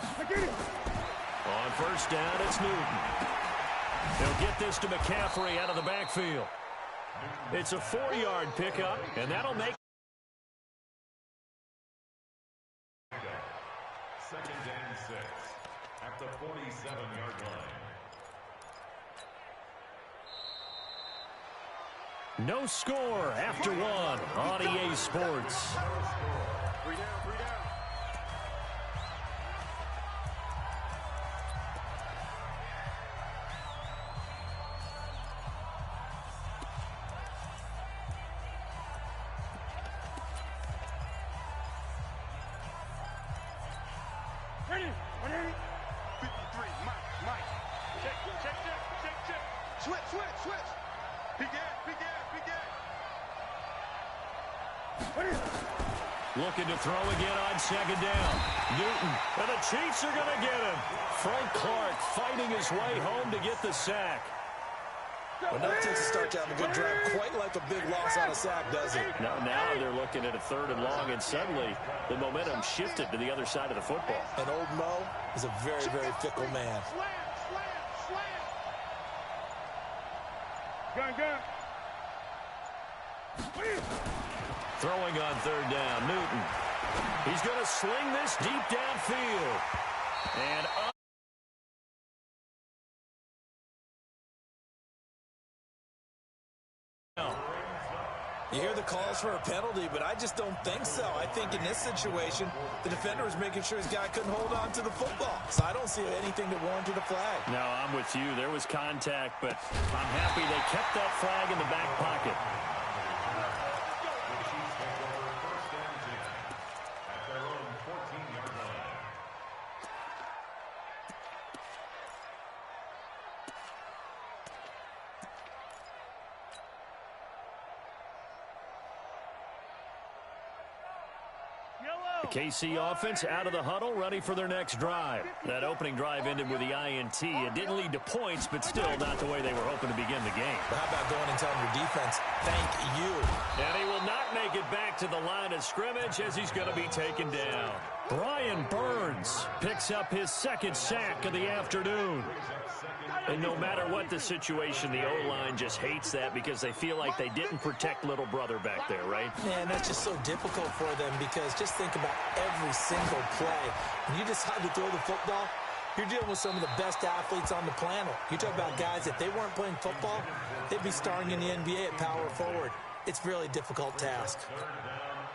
On first down, it's Newton. They'll get this to McCaffrey out of the backfield. It's a 4-yard pickup, and that'll make second and 6 at the 47-yard line. no score after one on EA Sports. 3 down, 3 down. Ready, 53, Mike. Check. Switch. Begin. Looking to throw again on second down. Newton, and the Chiefs are going to get him. Frank Clark fighting his way home to get the sack. Well, no takes a start to have a good drive, quite like a big loss on a sack, does it? Now they're looking at a 3rd and long, and suddenly the momentum shifted to the other side of the football. And old Mo is a very, very fickle man. Gun. Throwing on 3rd down, Newton. He's going to sling this deep downfield. And up. You hear the calls for a penalty, but I just don't think so. I think in this situation, the defender was making sure his guy couldn't hold on to the football. So I don't see anything that warranted a flag. No, I'm with you. There was contact, but I'm happy they kept that flag in the back pocket. The KC offense out of the huddle, ready for their next drive. That opening drive ended with the INT. It didn't lead to points, but still not the way they were hoping to begin the game. But how about going and telling your defense, thank you? And he will not make it back to the line of scrimmage as he's going to be taken down. Brian Burns picks up his 2nd sack of the afternoon. And no matter what the situation, the O-line just hates that because they feel like they didn't protect little brother back there, right? Man, that's just so difficult for them because just think about every single play. When you decide to throw the football, you're dealing with some of the best athletes on the planet. You talk about guys, if they weren't playing football, they'd be starring in the NBA at power forward. It's a really difficult task.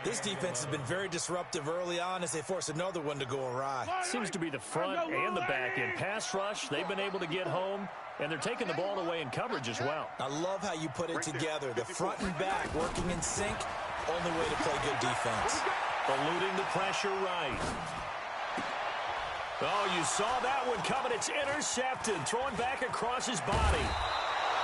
This defense has been very disruptive early on as they force another one to go awry. Seems to be the front and the back end. Pass rush, they've been able to get home, and they're taking the ball away in coverage as well. I love how you put it together. The front and back working in sync, only way to play good defense. Eluding the pressure right. Oh, you saw that one coming. It's intercepted. Thrown back across his body.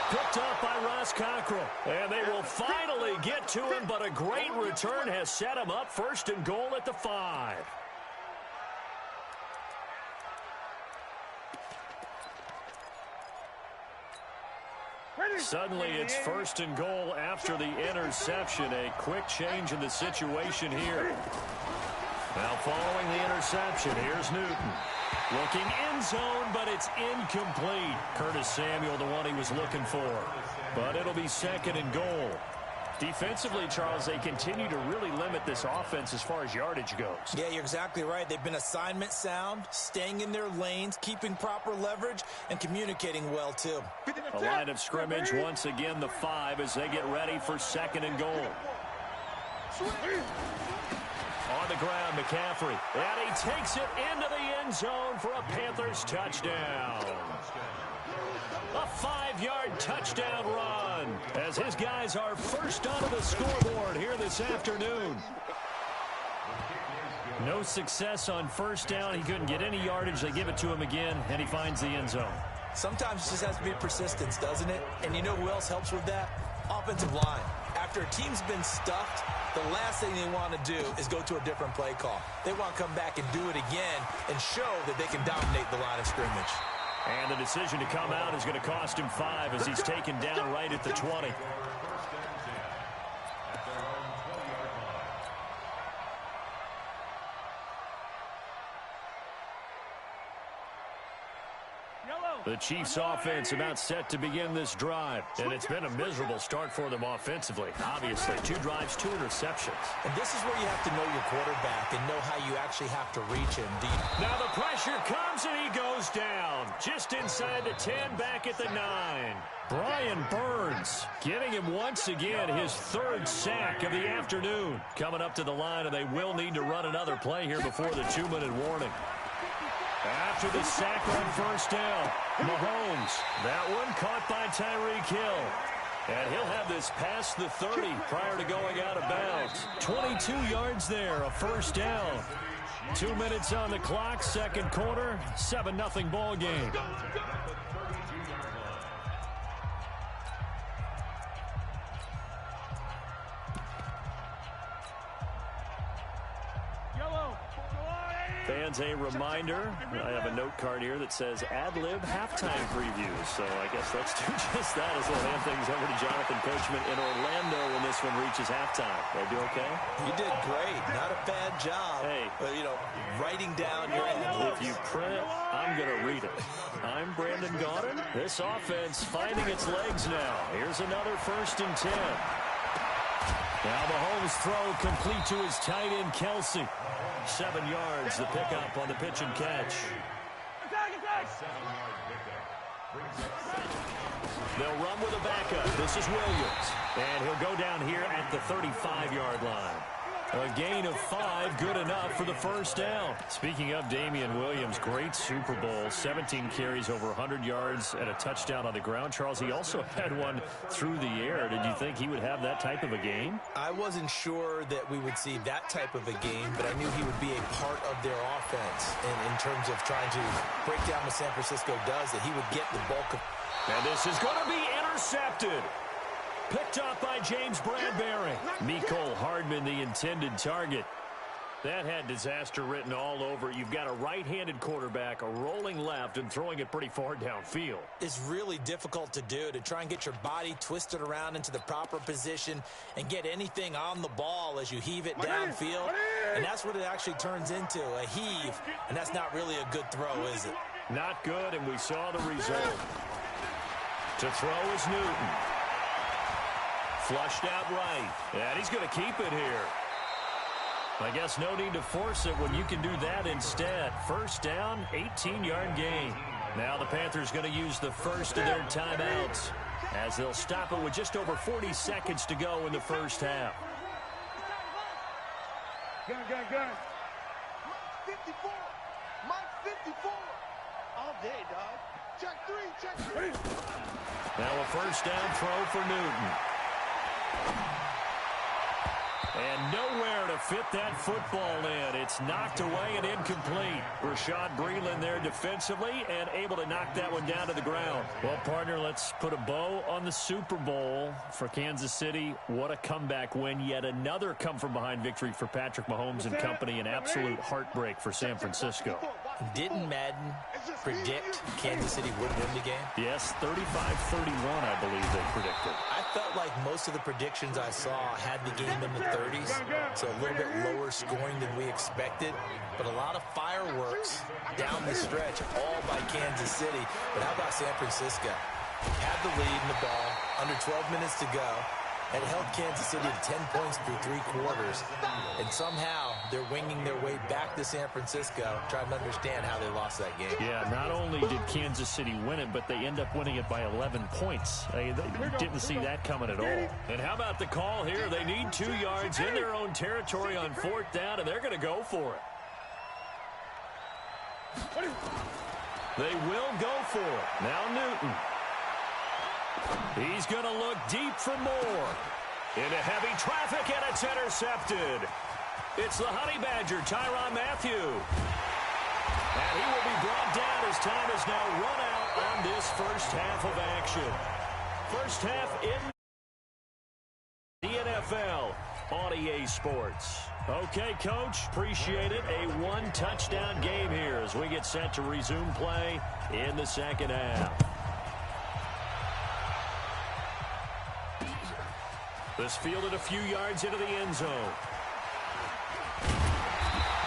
Picked up by Ross Cockrell. And they will finally get to him, but a great return has set him up 1st and goal at the 5. Suddenly it's 1st and goal after the interception. A quick change in the situation here. Now following the interception, here's Newton. Looking end zone, but it's incomplete. Curtis Samuel, the one he was looking for. But it'll be 2nd and goal. Defensively, Charles, they continue to really limit this offense as far as yardage goes. Yeah, you're exactly right. They've been assignment sound, staying in their lanes, keeping proper leverage, and communicating well, too. A line of scrimmage, once again, the 5 as they get ready for 2nd and goal. On the ground, McCaffrey. And he takes it into the end zone for a Panthers touchdown. A 5-yard touchdown run as his guys are first onto the scoreboard here this afternoon. No success on first down. He couldn't get any yardage. They give it to him again, and he finds the end zone. Sometimes it just has to be persistence, doesn't it? And you know who else helps with that? Offensive line. After a team's been stuffed, the last thing they want to do is go to a different play call. They want to come back and do it again and show that they can dominate the line of scrimmage. And the decision to come out is going to cost him 5 as he's taken down right at the 20. The Chiefs offense about set to begin this drive. And it's been a miserable start for them offensively. Obviously, 2 drives, 2 interceptions. And this is where you have to know your quarterback and know how you actually have to reach him. Now the pressure comes and he goes down. Just inside the 10, back at the 9. Brian Burns getting him once again his 3rd sack of the afternoon. Coming up to the line, and they will need to run another play here before the 2-minute warning. After the sack on first down, Mahomes. That one caught by Tyreek Hill. And he'll have this past the 30 prior to going out of bounds. 22 yards there, a first down. 2 minutes on the clock, second quarter, 7-0 ball game. Fans, a reminder, I have a note card here that says ad-lib halftime previews. So I guess let's do just that as we'll hand things over to Jonathan Coachman in Orlando when this one reaches halftime. Did I do okay? You did great. Not a bad job. Hey. But, writing down your ad-libs. If you print it, I'm going to read it. I'm Brandon Gaudin. This offense finding its legs now. Here's another 1st and 10. Now Mahomes' throw complete to his tight end, Kelsey. 7 yards, the pickup on the pitch and catch. They'll run with a backup. This is Williams. And he'll go down here at the 35-yard line. A gain of 5, good enough for the first down. Speaking of Damian Williams, great Super Bowl, 17 carries, over 100 yards, and a touchdown on the ground. Charles, he also had one through the air. Did you think he would have that type of a game? I wasn't sure that we would see that type of a game, but I knew he would be a part of their offense in terms of trying to break down what San Francisco does, that he would get the bulk of. And this is going to be intercepted. Picked up by James Bradbury. Mecole Hardman, the intended target. That had disaster written all over it. You've got a right-handed quarterback, a rolling left, and throwing it pretty far downfield. It's really difficult to do, to try and get your body twisted around into the proper position and get anything on the ball as you heave it downfield. And that's what it actually turns into, a heave. And that's not really a good throw, is it? Not good, and we saw the result. To throw is Newton. Flushed out right. And he's going to keep it here. I guess no need to force it when you can do that instead. First down, 18-yard gain. Now the Panthers going to use the first of their timeouts as they'll stop it with just over 40 seconds to go in the first half. Gun. Mike 54. Mike 54. All day, dog. Check 3. Now a first down throw for Newton. And nowhere to fit that football in. It's knocked away and incomplete. Rashad Breeland there defensively and able to knock that one down to the ground. Well, partner, let's put a bow on the Super Bowl for Kansas City. What a comeback win. Yet another come-from-behind victory for Patrick Mahomes and company. An absolute heartbreak for San Francisco. Didn't Madden predict Kansas City would win the game? Yes, 35-31, I believe they predicted. I felt like most of the predictions I saw had the game in the 30s, so a little bit lower scoring than we expected, but a lot of fireworks down the stretch, all by Kansas City. But how about San Francisco? Had the lead in the ball, under 12 minutes to go, and held Kansas City to 10 points through 3 quarters. And somehow they're winging their way back to San Francisco, trying to understand how they lost that game. Yeah, not only did Kansas City win it, but they end up winning it by 11 points. They didn't see that coming at all. And how about the call here? They need 2 yards in their own territory on 4th down, and they're going to go for it. They will go for it. Now Newton. He's going to look deep for more. Into heavy traffic, and it's intercepted. It's the Honey Badger, Tyrann Mathieu. And he will be brought down as time is now run out on this first half of action. First half in the NFL on EA Sports. Okay, Coach, appreciate it. A 1-touchdown game here as we get set to resume play in the second half. This fielded a few yards into the end zone.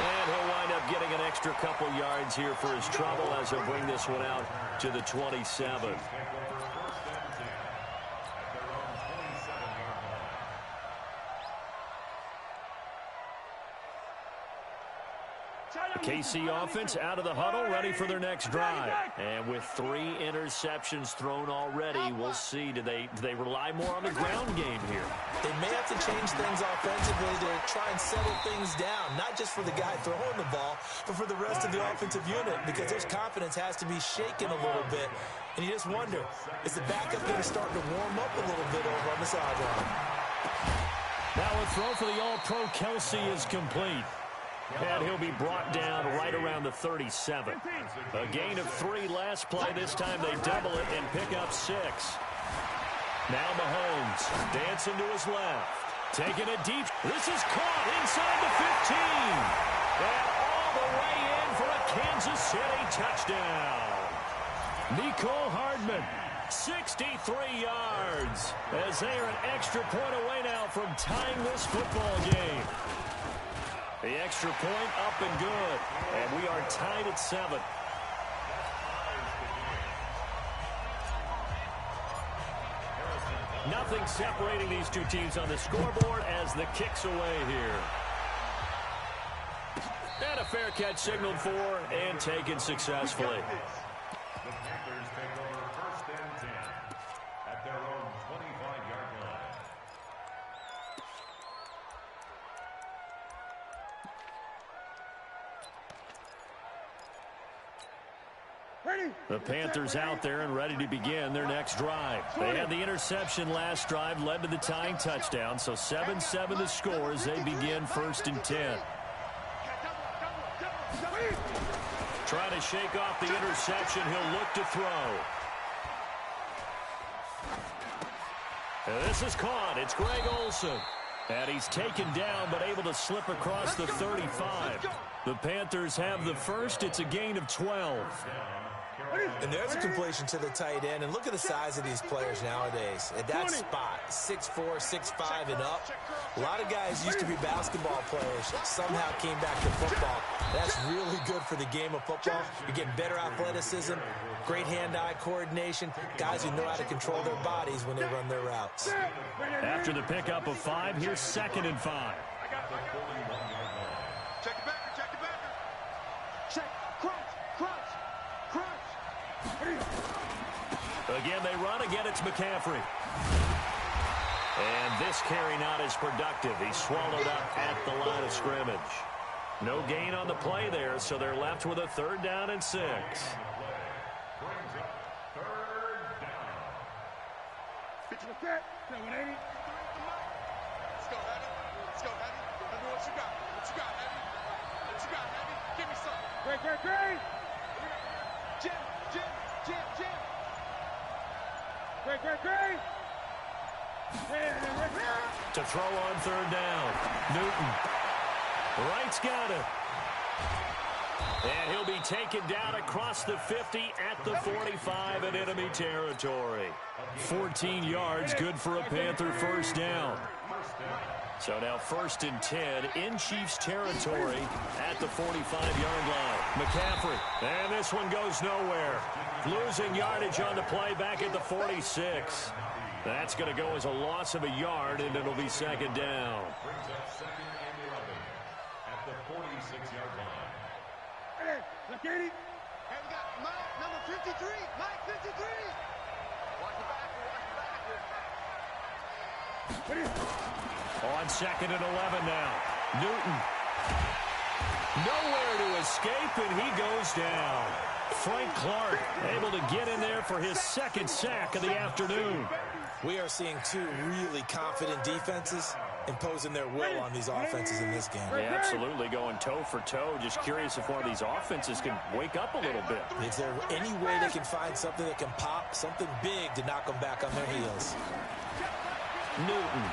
And he'll wind up getting an extra couple yards here for his trouble as he'll bring this one out to the 27. The KC offense out of the huddle, ready for their next drive. And with 3 interceptions thrown already, we'll see. Do they rely more on the ground game here? They may have to change things offensively to try and settle things down, not just for the guy throwing the ball, but for the rest of the offensive unit, because their confidence has to be shaken a little bit. And you just wonder, is the backup going to start to warm up a little bit over on the sideline? Now a throw for the All-Pro Kelsey is complete. And he'll be brought down right around the 37. A gain of 3 last play. This time they double it and pick up 6. Now Mahomes dancing to his left. Taking it deep. This is caught inside the 15. And all the way in for a Kansas City touchdown. Nicole Hardman, 63 yards. As they are an extra point away now from tying this football game. The extra point up and good. And we are tied at 7. Nothing separating these two teams on the scoreboard as the kick's away here. And a fair catch signaled for and taken successfully. The Panthers take over 1st and 10 at their own 25-yard line. The Panthers out there and ready to begin their next drive. They had the interception last drive, led to the tying touchdown, so 7-7 the score as they begin 1st and 10. Trying to shake off the interception, he'll look to throw. This is caught. It's Greg Olsen. And he's taken down but able to slip across the 35. The Panthers have the first. It's a gain of 12. And there's a completion to the tight end. And look at the size of these players nowadays. At that spot, 6'4", 6'5", and up. A lot of guys used to be basketball players. Somehow came back to football. That's really good for the game of football. You're getting better athleticism, great hand-eye coordination, guys who know how to control their bodies when they run their routes. After the pickup of 5, here's 2nd and 5. Check the backer, check the backer. Check, crunch, crunch, crunch. Again, they run. Again, it's McCaffrey. And this carry not as productive. He's swallowed up at the line of scrimmage. No gain on the play there, so they're left with a 3rd down and 6. Brings up 3rd down. Bitch, what's that? 780. Let's go, Heavy. Let's go, Heavy. Tell me what you got. What you got, Heavy? What you got, Heavy? Give me something. Great, great, great. Jim, Jim, Jim, Jim. Great, great, great. To throw on 3rd down. Newton. Wright's got it. And he'll be taken down across the 50 at the 45 in enemy territory. 14 yards, good for a Panther 1st down. So now 1st and 10 in Chiefs territory at the 45-yard line. McCaffrey, and this one goes nowhere. Losing yardage on the play back at the 46. That's going to go as a loss of a yard, and it'll be 2nd down. Brings up 2nd and 11 at the 46-yard line. Hey, look at it. Hey, we got Mike, number 53. Mike, 53. Watch the back, watch the back. On 2nd and 11 now. Newton. Nowhere to escape, and he goes down. Frank Clark able to get in there for his 2nd sack of the afternoon. We are seeing 2 really confident defenses imposing their will on these offenses in this game. Yeah, absolutely, going toe for toe. Just curious if one of these offenses can wake up a little bit. Is there any way they can find something that can pop, something big to knock them back on their heels? Newton.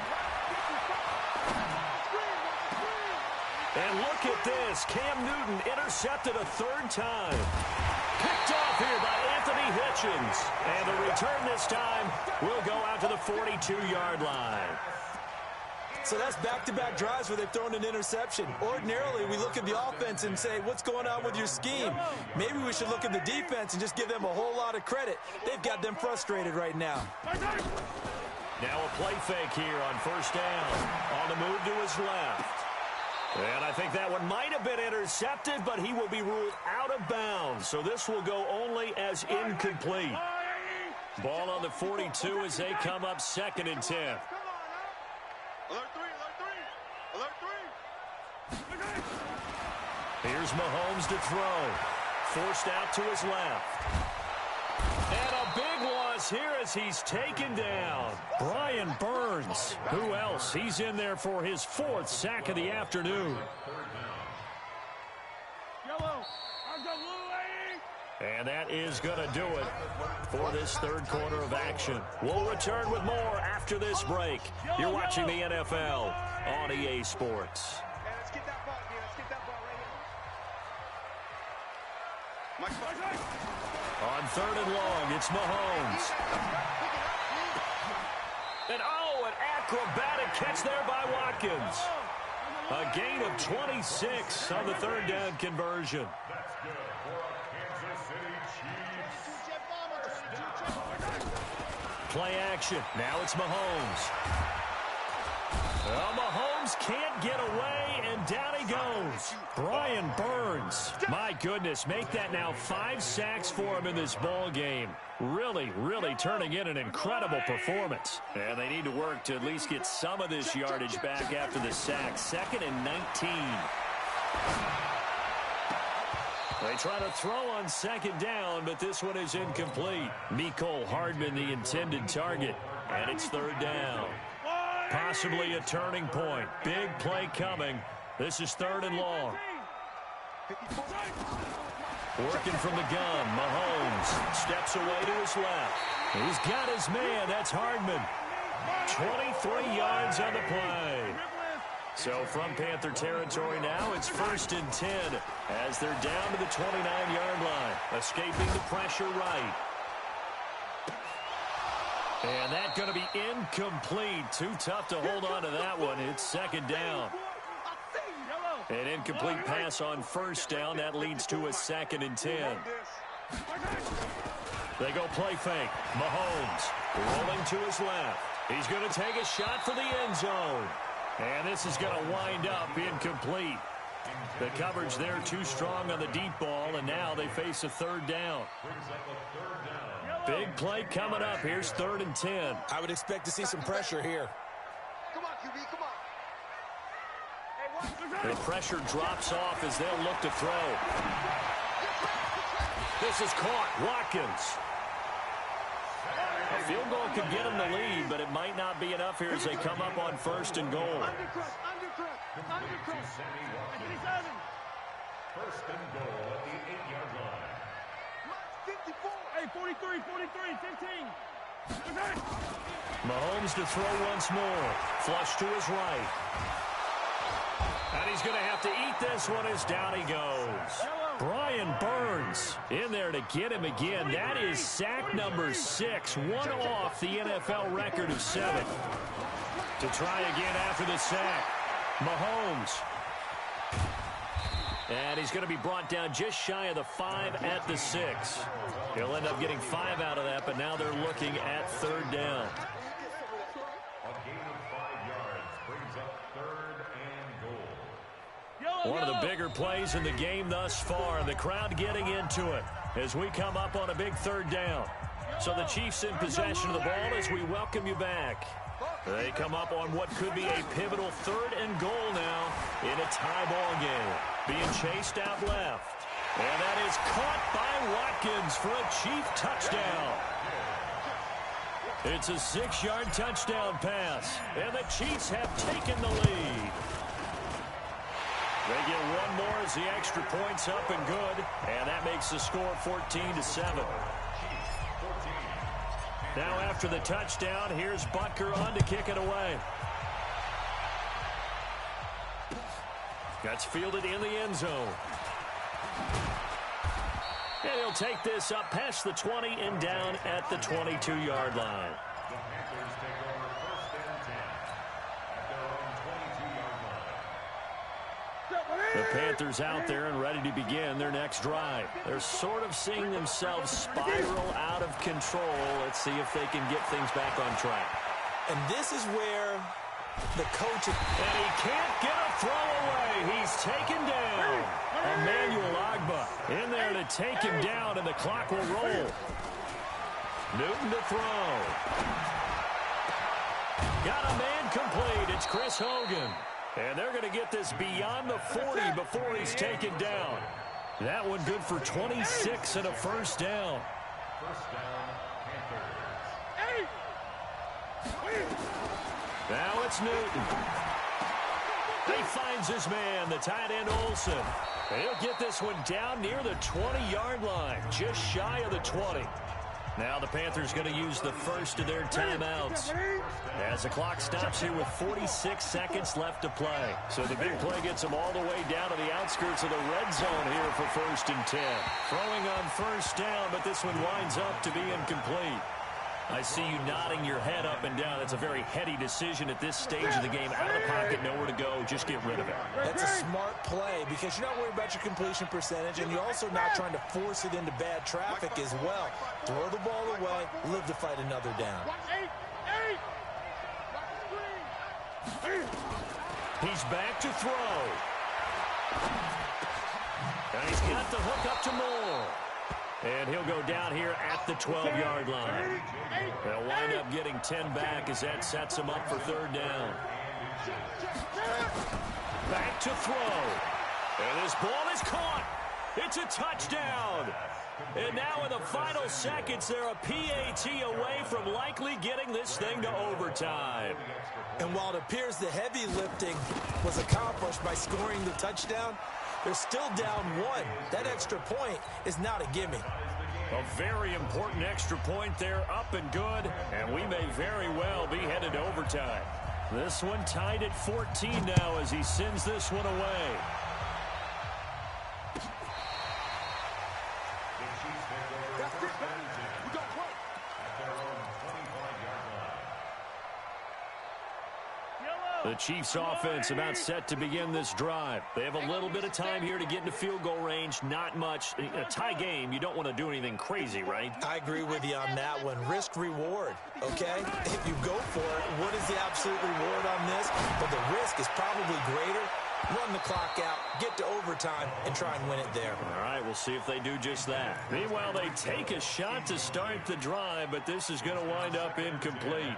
And look at this. Cam Newton intercepted a 3rd time. Picked off here by Anthony Hitchens. And the return this time will go out to the 42-yard line. So that's back-to-back drives where they've thrown an interception. Ordinarily, we look at the offense and say, what's going on with your scheme? Maybe we should look at the defense and just give them a whole lot of credit. They've got them frustrated right now. Now a play fake here on first down. On the move to his left. And I think that one might have been intercepted, but he will be ruled out of bounds. So this will go only as incomplete. Ball on the 42 as they come up 2nd and 10. Alert three. Here's Mahomes to throw. Forced out to his left. And a big loss here as he's taken down. Brian Burns. Who else? He's in there for his 4th sack of the afternoon. And that is going to do it for this 3rd quarter of action. We'll return with more after this break. You're watching the NFL on EA Sports. Let's get that ball here. Let's get that ball right here. On 3rd and long, it's Mahomes. And an acrobatic catch there by Watkins. A gain of 26 on the 3rd down conversion. That's good for a Kansas City Chiefs. Play action. Now it's Mahomes. Well, Mahomes can't get away, and down he goes. Brian Burns. My goodness, make that now 5 sacks for him in this ball game. Really, really turning in an incredible performance. And they need to work to at least get some of this yardage back after the sack. 2nd and 19. They try to throw on 2nd down, but this one is incomplete. Mecole Hardman, the intended target, and it's 3rd down. Possibly a turning point. Big play coming. This is 3rd and long. Working from the gun, Mahomes steps away to his left. He's got his man. That's Hardman. 23 yards on the play. So from Panther territory now, it's 1st and 10 as they're down to the 29-yard line. Escaping the pressure right. And that's going to be incomplete. Too tough to hold on to that one. It's 2nd down. An incomplete pass on 1st down. That leads to a 2nd and 10. They go play fake. Mahomes rolling to his left. He's going to take a shot for the end zone. And this is going to wind up incomplete. The coverage there too strong on the deep ball, and now they face a 3rd down. Big play coming up. Here's 3rd and 10. I would expect to see some pressure here. Come on, QB, come on. The pressure drops off as they'll look to throw. This is caught. Watkins. A field goal could get them the lead, but it might not be enough here as they come up on 1st and goal. Undercross. 1st and goal at the 8-yard line. 54. Hey, 43, 15. Mahomes to throw once more. Flush to his right. And he's going to have to eat this one as down he goes. Brian Burns in there to get him again. That is sack number 6. One off the NFL record of 7. To try again after the sack. Mahomes. And he's going to be brought down just shy of the 5 at the 6. He'll end up getting 5 out of that, but now they're looking at 3rd down. A gain of 5 yards brings up 3rd and goal. One of the bigger plays in the game thus far, and the crowd getting into it as we come up on a big 3rd down. So the Chiefs in possession of the ball as we welcome you back. They come up on what could be a pivotal 3rd and goal now in a tie ball game. Being chased out left. And that is caught by Watkins for a Chief touchdown. It's a 6-yard touchdown pass. And the Chiefs have taken the lead. They get one more as the extra point's up and good. And that makes the score 14-7. Now after the touchdown, here's Butker on to kick it away. That's fielded in the end zone. And he'll take this up past the 20 and down at the 22-yard line. The Panthers take over 1st and 10 at their own Panthers out there and ready to begin their next drive. They're sort of seeing themselves spiral out of control. Let's see if they can get things back on track. And this is where the coach... And he can't get a throw away. He's taken down. Emmanuel Agba in there to take him down, and the clock will roll. Newton to throw. Got a man complete. It's Chris Hogan. And they're going to get this beyond the 40 before he's taken down. That one good for 26 and a first down. First down, Panthers. Now it's Newton. He finds his man, the tight end Olsen. And he'll get this one down near the 20-yard line, just shy of the 20. Now the Panthers going to use the first of their timeouts as the clock stops here with 46 seconds left to play. So the big play gets them all the way down to the outskirts of the red zone here for 1st and 10. Throwing on first down, but this one winds up to be incomplete. I see you nodding your head up and down. That's a very heady decision at this stage of the game. Out of the pocket, nowhere to go. Just get rid of it. That's a smart play because you're not worried about your completion percentage, and you're also not trying to force it into bad traffic as well. Throw the ball away, live to fight another down. He's back to throw. And he's got the hook up to Moore. And he'll go down here at the 12-yard line. They'll wind up getting 10 back as that sets him up for 3rd down. Back to throw. And this ball is caught. It's a touchdown. And now in the final seconds, they're a PAT away from likely getting this thing to overtime. And while it appears the heavy lifting was accomplished by scoring the touchdown, they're still down 1. That extra point is not a gimme. A very important extra point there, up and good, and we may very well be headed to overtime. This one tied at 14 now as he sends this one away. The Chiefs offense about set to begin this drive. They have a little bit of time here to get into field goal range. Not much. In a tie game, you don't want to do anything crazy, right? I agree with you on that one. Risk reward, okay? If you go for it, what is the absolute reward on this? But the risk is probably greater. Run the clock out, get to overtime, and try and win it there. All right, we'll see if they do just that. Meanwhile, they take a shot to start the drive, but this is going to wind up incomplete.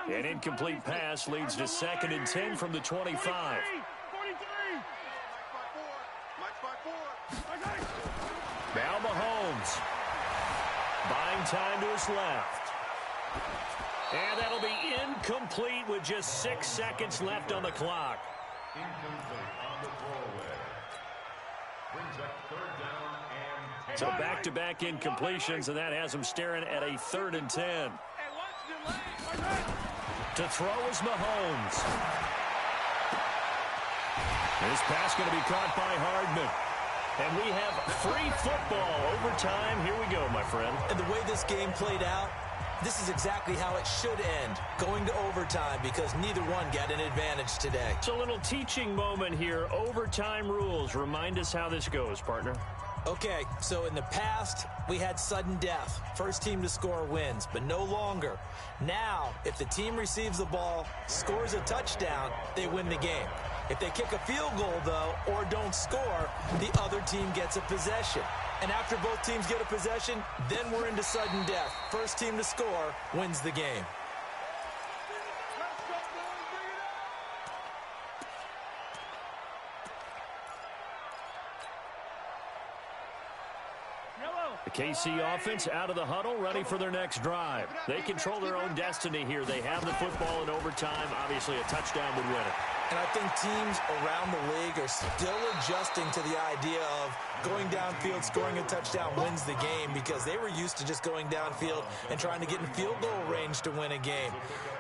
An incomplete pass leads to 2nd and 10 from the 25. 43. Now Mahomes. Buying time to his left. And that'll be incomplete with just 6 seconds left on the clock. Incomplete on the throwaway. Brings up 3rd down and 10. So back-to-back incompletions, and that has them staring at a 3rd and 10. To throw is Mahomes. This pass going to be caught by Hardman. And we have free football. Overtime. Here we go, my friend. And the way this game played out, this is exactly how it should end, going to overtime, because neither one got an advantage today. It's a little teaching moment here. Overtime rules. Remind us how this goes, partner. Okay, so in the past, we had sudden death. First team to score wins, but no longer. Now, if the team receives the ball, scores a touchdown, they win the game. If they kick a field goal, though, or don't score, the other team gets a possession. And after both teams get a possession, then we're into sudden death. First team to score wins the game. The KC offense out of the huddle, ready for their next drive. They control their own destiny here. They have the football in overtime. Obviously, a touchdown would win it. And I think teams around the league are still adjusting to the idea of going downfield, scoring a touchdown wins the game, because they were used to just going downfield and trying to get in field goal range to win a game.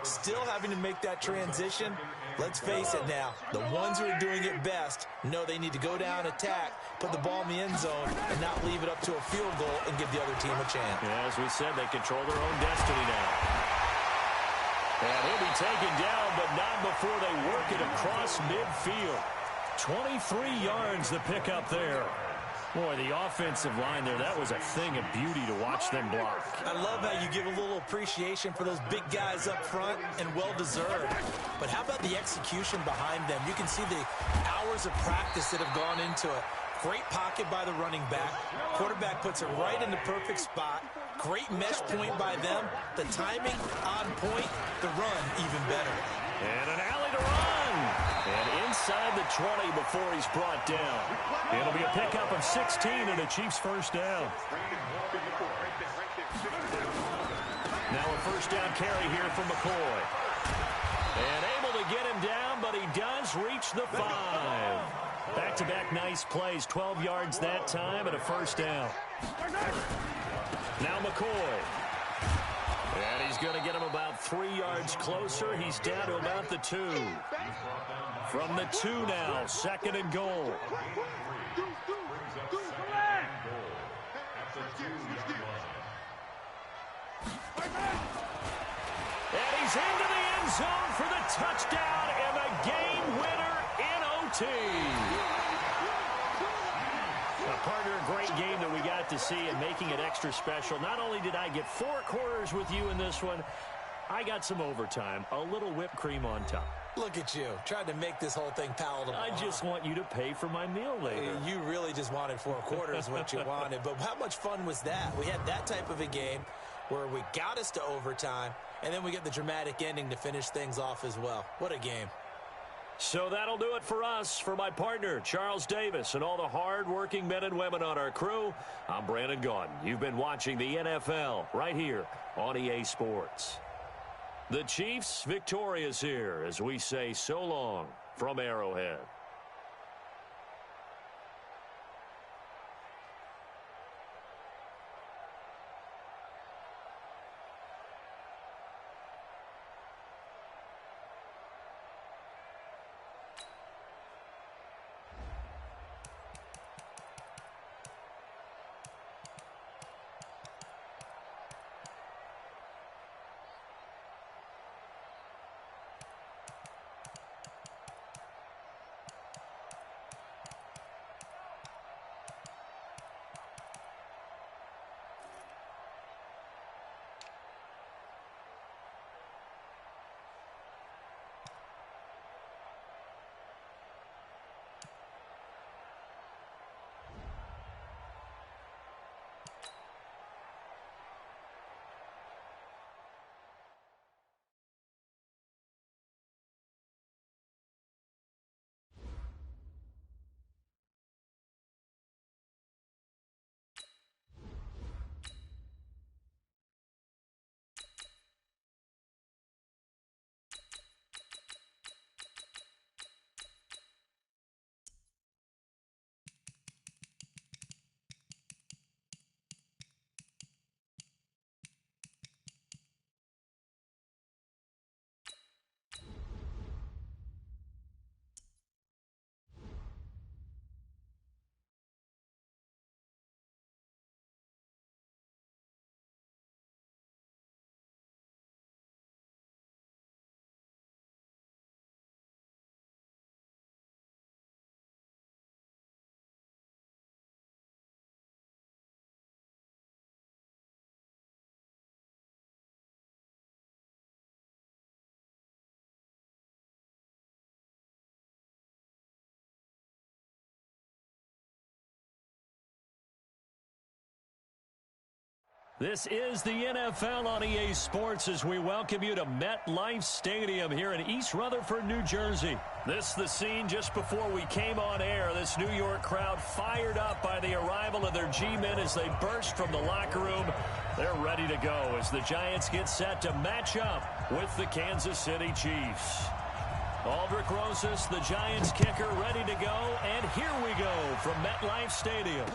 Still having to make that transition. Let's face it now, the ones who are doing it best know they need to go down, attack, put the ball in the end zone, and not leave it up to a field goal and give the other team a chance. Yeah, as we said, they control their own destiny now. And he'll be taken down, but not before they work it across midfield. 23 yards the pick up there. Boy, the offensive line there, that was a thing of beauty to watch them block. I love how you give a little appreciation for those big guys up front, and well-deserved. But how about the execution behind them? You can see the hours of practice that have gone into it. Great pocket by the running back. Quarterback puts it right in the perfect spot. Great mesh point by them. The timing on point. The run even better. And an alley to run. And inside the 20 before he's brought down. It'll be a pickup of 16 and a Chiefs first down. Now a first down carry here from McCoy. And able to get him down, but he does reach the 5. Back-to-back nice plays, 12 yards that time and a first down. Now McCoy. And he's going to get him about 3 yards closer. He's down to about the 2. From the 2 now, second and goal. And he's into the end zone for the touchdown and the game winner in OT. Partner, a great game that we got to see and making it extra special. Not only did I get 4 quarters with you in this one, I got some overtime, a little whipped cream on top. Look at you, trying to make this whole thing palatable. I just want you to pay for my meal later. You really just wanted 4 quarters, what you wanted. But how much fun was that? We had that type of a game where we got us to overtime, and then we get the dramatic ending to finish things off as well. What a game. So that'll do it for us. For my partner, Charles Davis, and all the hard-working men and women on our crew, I'm Brandon Gaudin. You've been watching the NFL right here on EA Sports. The Chiefs victorious here as we say so long from Arrowhead. This is the NFL on EA Sports as we welcome you to MetLife Stadium here in East Rutherford, New Jersey. This is the scene just before we came on air. This New York crowd fired up by the arrival of their G-men as they burst from the locker room. They're ready to go as the Giants get set to match up with the Kansas City Chiefs. Aldrick Rosas, the Giants kicker, ready to go. And here we go from MetLife Stadium.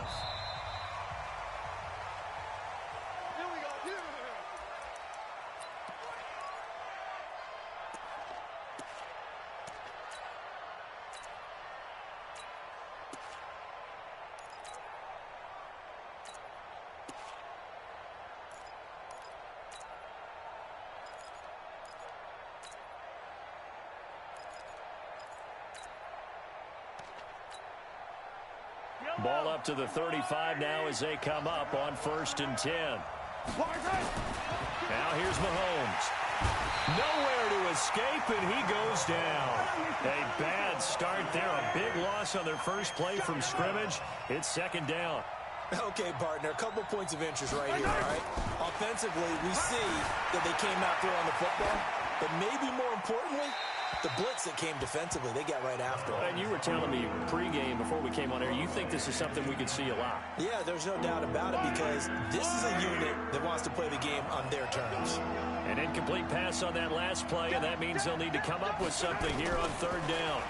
Ball up to the 35 now as they come up on 1st and 10. Now here's Mahomes. Nowhere to escape, and he goes down. A bad start there. A big loss on their first play from scrimmage. It's 2nd down. Okay, partner, a couple points of interest right here, all right? Offensively, we see that they came out there on the football, but maybe more importantly, the blitz that came defensively, they got right after it. And you were telling me pregame before we came on air, you think this is something we could see a lot. Yeah, there's no doubt about it because this is a unit that wants to play the game on their terms. An incomplete pass on that last play, and that means they'll need to come up with something here on 3rd down.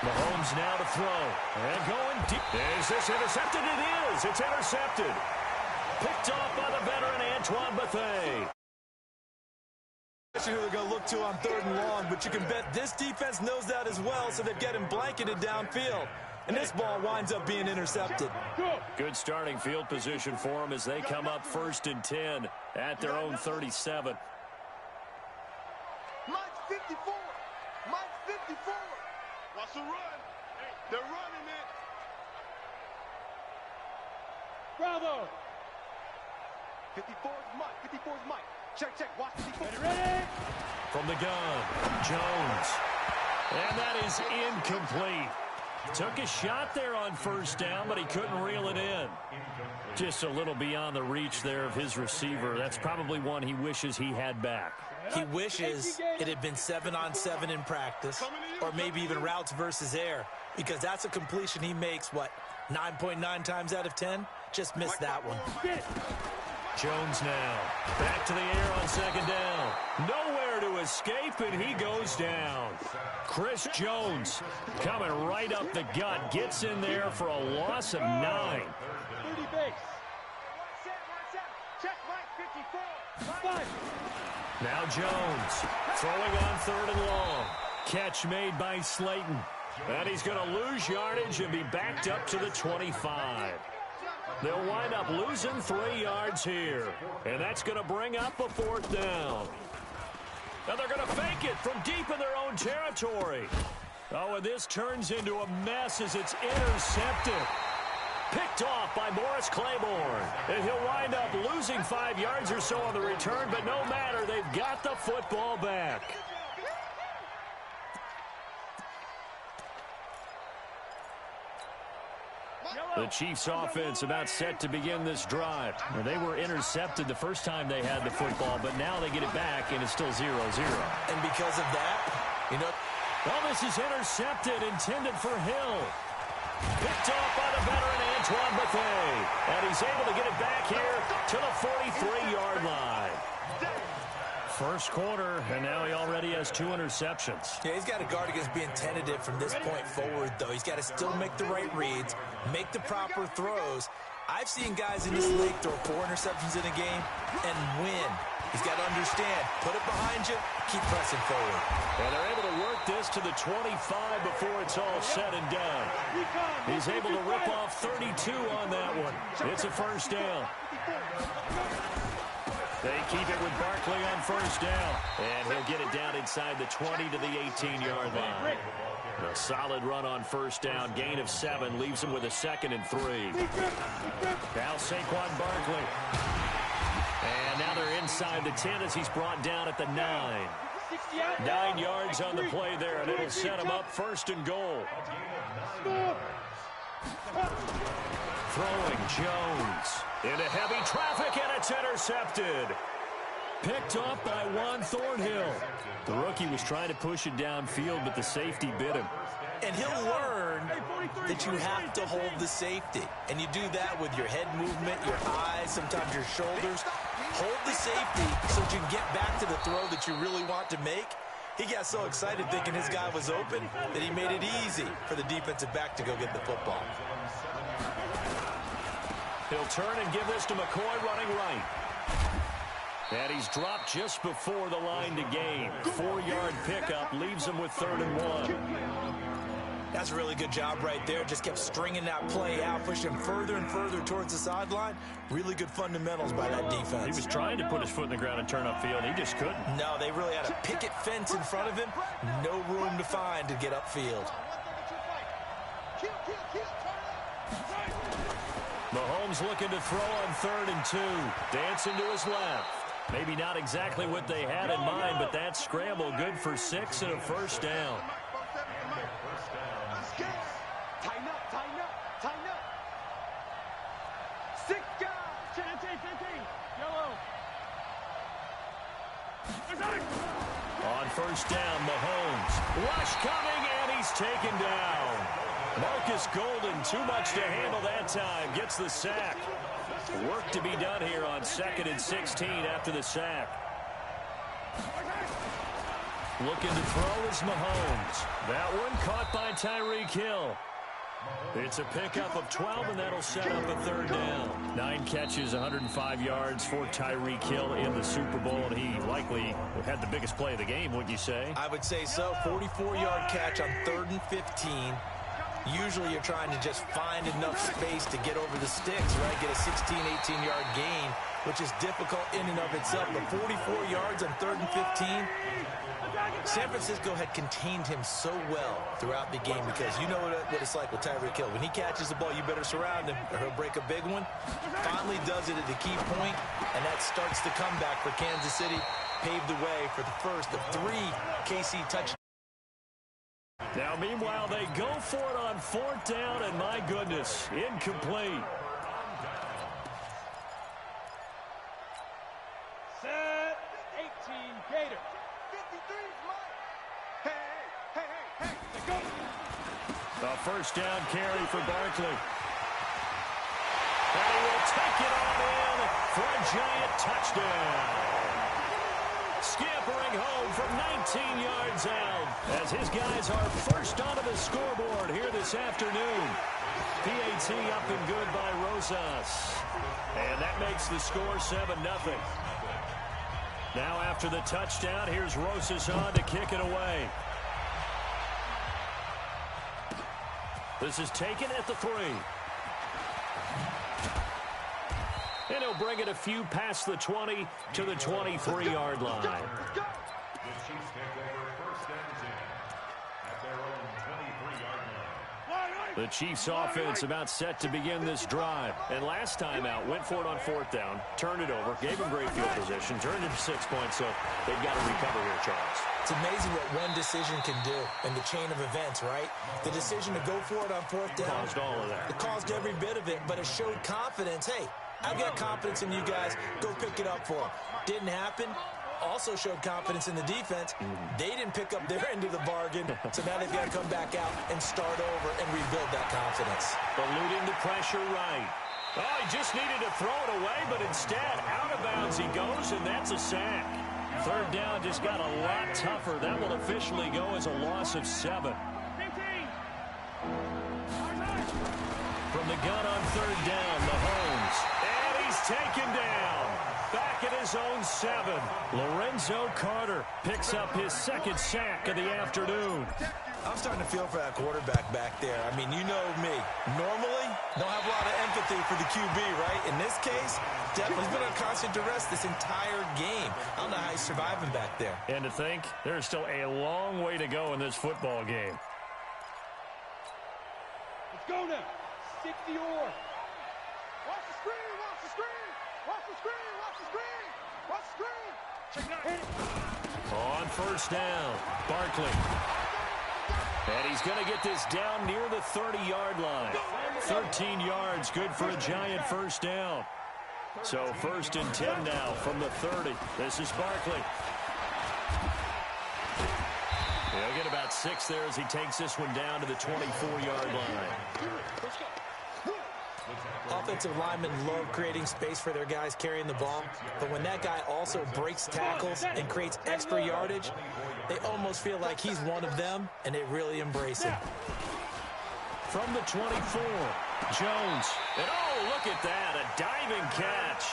Mahomes now to throw. And going deep. Is this intercepted? It is. It's intercepted. Picked off by the veteran Antoine Bethea. Who they're going to look to on 3rd and long, but you can bet this defense knows that as well, so they're getting blanketed downfield. And this ball winds up being intercepted. Good starting field position for them as they come up 1st and 10 at their own 37. Mike's 54. Mike's 54. Watch the run. They're running it. Bravo. 54 is Mike. 54 is Mike. Check. Watch 54. Ready? From the gun, Jones. And that is incomplete. Took a shot there on 1st down, but he couldn't reel it in. Just a little beyond the reach there of his receiver. That's probably one he wishes he had back. He wishes it had been 7-on-7 in practice, or maybe even routes versus air, because that's a completion he makes, 9.9 times out of 10? Just missed that one. Jones now. Back to the air on 2nd down. Nowhere to escape, and he goes down. Chris Jones coming right up the gut. Gets in there for a loss of 9. 30 base. Check Mike 54. Now Jones throwing on 3rd and long. Catch made by Slayton. And he's going to lose yardage and be backed up to the 25. They'll wind up losing 3 yards here. And that's going to bring up a 4th down. Now they're going to fake it from deep in their own territory. Oh, and this turns into a mess as it's intercepted. Picked off by Morris Claiborne. And he'll wind up losing 5 yards or so on the return, but no matter, they've got the football back. The Chiefs offense about set to begin this drive. They were intercepted the first time they had the football, but now they get it back, and it's still 0-0. And because of that, well, this is intercepted, intended for Hill. Picked off by the veteran Antoine Bethea. And he's able to get it back here to the 43-yard line. First quarter, and now he already has 2 interceptions. Yeah, he's got to guard against being tentative from this point forward, though. He's got to still make the right reads, make the proper throws. I've seen guys in this league throw 4 interceptions in a game and win. He's got to understand, put it behind you, keep pressing forward. And they're able to work this to the 25 before it's all said and done. He's able to rip off 32 on that one. It's a 1st down. They keep it with Barkley on 1st down. And he'll get it down inside the 20 to the 18-yard line. A solid run on 1st down. Gain of 7 leaves him with a 2nd and 3. Now Saquon Barkley. And now they're inside the 10 as he's brought down at the 9. 9 yards on the play there, and it'll set him up 1st and goal. Throwing Jones into heavy traffic, and it's intercepted. Picked off by Juan Thornhill. The rookie was trying to push it downfield, but the safety bit him. And he'll learn that you have to hold the safety. And you do that with your head movement, your eyes, sometimes your shoulders. Hold the safety so that you can get back to the throw that you really want to make. He got so excited thinking his guy was open that he made it easy for the defensive back to go get the football. He'll turn and give this to McCoy running right. And he's dropped just before the line to gain. 4-yard pickup leaves him with 3rd and 1. That's a really good job right there. Just kept stringing that play out, pushing further and further towards the sideline. Really good fundamentals by that defense. He was trying to put his foot in the ground and turn upfield. He just couldn't. No, they really had a picket fence in front of him. No room to find to get upfield. Mahomes looking to throw on 3rd and 2. Dancing to his left. Maybe not exactly what they had in mind, but that scramble good for 6 and a first down. Tighten up, tighten up, tighten up. 6 guys. 10. Yellow. On first down, Mahomes. Rush coming, and he's taken down. Marcus Golden, too much to handle that time, gets the sack. Work to be done here on 2nd and 16 after the sack. Looking to throw is Mahomes. That one caught by Tyreek Hill. It's a pickup of 12, and that'll set up a 3rd down. 9 catches, 105 yards for Tyreek Hill in the Super Bowl, and he likely had the biggest play of the game, wouldn't you say? I would say so. 44-yard catch on 3rd and 15. Usually you're trying to just find enough space to get over the sticks, right? Get a 16, 18-yard gain, which is difficult in and of itself. But 44 yards on 3rd and 15, San Francisco had contained him so well throughout the game because you know what it's like with Tyreek Hill. When he catches the ball, you better surround him or he'll break a big one. Finally does it at the key point, and that starts the comeback for Kansas City. Paved the way for the first of 3 KC touchdowns. Now, meanwhile, they go for it on 4th down, and my goodness, incomplete. Set. 18 Gator. 53 is mine. Hey. Let's go. A first down carry for Barkley. And he will take it on in for a giant touchdown. Scampering home from 19 yards out as his guys are first onto the scoreboard here this afternoon. PAT up and good by Rosas. And that makes the score 7-0. Now after the touchdown, here's Rosas on to kick it away. This is taken at the 3. And he'll bring it a few past the 20 to the 23-yard line. The Chiefs take over 1st and 10 at their own 23-yard line. The Chiefs offense about set to begin this drive. And last time out, went for it on 4th down, turned it over, gave him great field position, turned it to 6 points, so they've got to recover here, Charles. It's amazing what one decision can do in the chain of events, right? The decision to go for it on 4th down. Caused all of that. It caused every bit of it, but it showed confidence. Hey, I've got confidence in you guys. Go pick it up for them. Didn't happen. Also showed confidence in the defense. They didn't pick up their end of the bargain, so now they've got to come back out and start over and rebuild that confidence. Eluding the pressure right. Oh, he just needed to throw it away, but instead, out of bounds he goes, and that's a sack. 3rd down just got a lot tougher. That will officially go as a loss of 7. From the gun on 3rd down, Mahomes. And he's taken down. Back at his own 7. Lorenzo Carter picks up his 2nd sack of the afternoon. I'm starting to feel for that quarterback back there. I mean, you know me. Normally, don't have a lot of empathy for the QB, right? In this case, definitely been under constant duress this entire game. I don't know how he's surviving back there. And to think, there's still a long way to go in this football game. Let's go now. 60 or. Watch the screen, watch the screen. Watch the screen, watch the screen. Watch the screen. Check it out. On 1st down, Barkley. And he's going to get this down near the 30-yard line. 13 yards, good for a giant first down. So 1st and 10 now from the 30. This is Barkley. He'll get about 6 there as he takes this one down to the 24-yard line. Offensive linemen love creating space for their guys carrying the ball, but when that guy also breaks tackles and creates extra yardage, they almost feel like he's one of them, and they really embrace him. From the 24, Jones. And oh, look at that, a diving catch.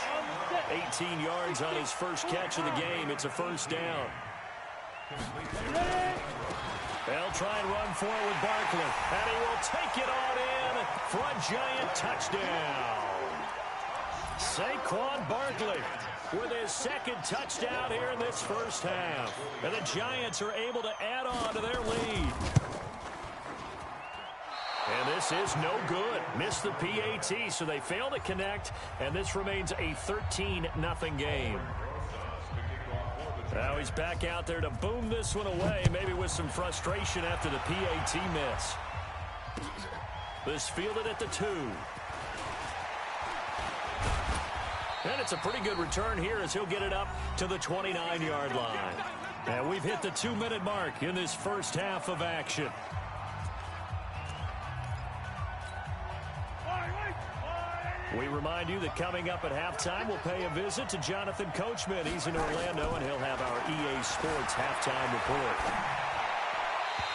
18 yards on his first catch of the game. It's a first down. They'll try and run for it with Barkley. And he will take it on in for a giant touchdown. Saquon Barkley with his 2nd touchdown here in this first half. And the Giants are able to add on to their lead. And this is no good. Missed the PAT, so they fail to connect, and this remains a 13-0 game. Now he's back out there to boom this one away, maybe with some frustration after the PAT miss. This fielded at the 2. And it's a pretty good return here as he'll get it up to the 29-yard line. And we've hit the 2-minute mark in this first half of action. We remind you that coming up at halftime, we'll pay a visit to Jonathan Coachman. He's in Orlando, and he'll have our EA Sports halftime report.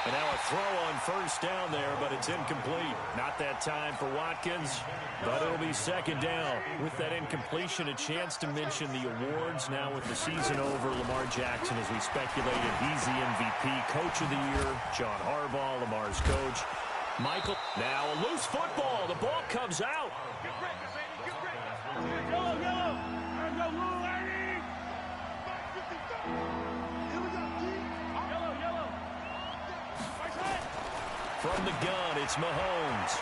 And now a throw on first down there, but it's incomplete. Not that time for Watkins, but it'll be second down. With that incompletion, a chance to mention the awards. Now with the season over, Lamar Jackson, as we speculated, he's the MVP, Coach of the Year. John Harbaugh, Lamar's coach. Michael, now a loose football. The ball comes out. From the gun, it's Mahomes.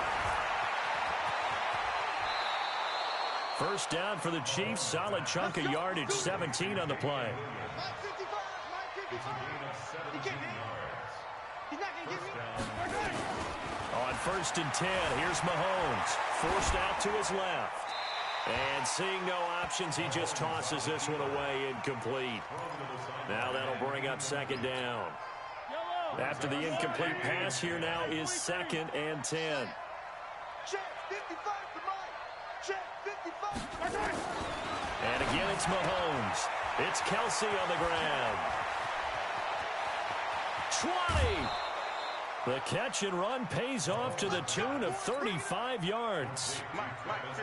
First down for the Chiefs. Solid chunk of yardage, 17 on the play. On first and 10, here's Mahomes. Forced out to his left. And seeing no options, he just tosses this one away, incomplete. Now that'll bring up second down. After the incomplete pass, here now is second and 10. And again, it's Mahomes. It's Kelsey on the ground. 20. The catch and run pays off to the tune of 35 yards.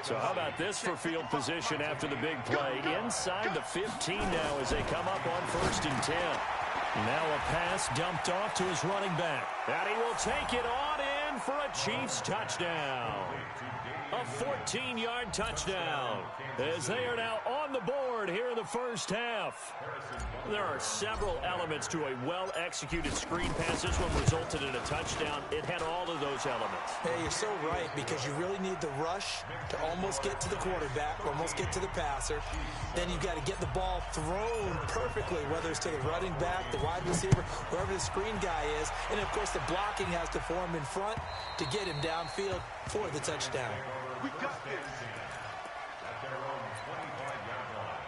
So how about this for field position after the big play? Inside the 15 now as they come up on first and 10. Now a pass dumped off to his running back. And he will take it on in for a Chiefs touchdown. A 14-yard touchdown as they are now on the board here in the first half. There are several elements to a well-executed screen pass. This one resulted in a touchdown. It had all of those elements. Hey, you're so right, because you really need the rush to almost get to the quarterback, almost get to the passer. Then you've got to get the ball thrown perfectly, whether it's to the running back, the wide receiver, wherever the screen guy is. And, of course, the blocking has to form in front to get him downfield for the touchdown. We got this. At their own 25-yard line.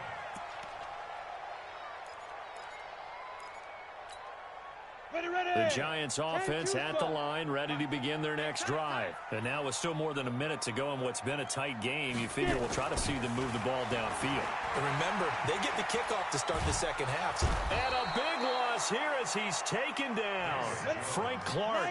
The Giants offense at the line, ready to begin their next drive. And now with still more than a minute to go in what's been a tight game, you figure we'll try to see them move the ball downfield. And remember, they get the kickoff to start the second half. And a big loss here as he's taken down. Frank Clark.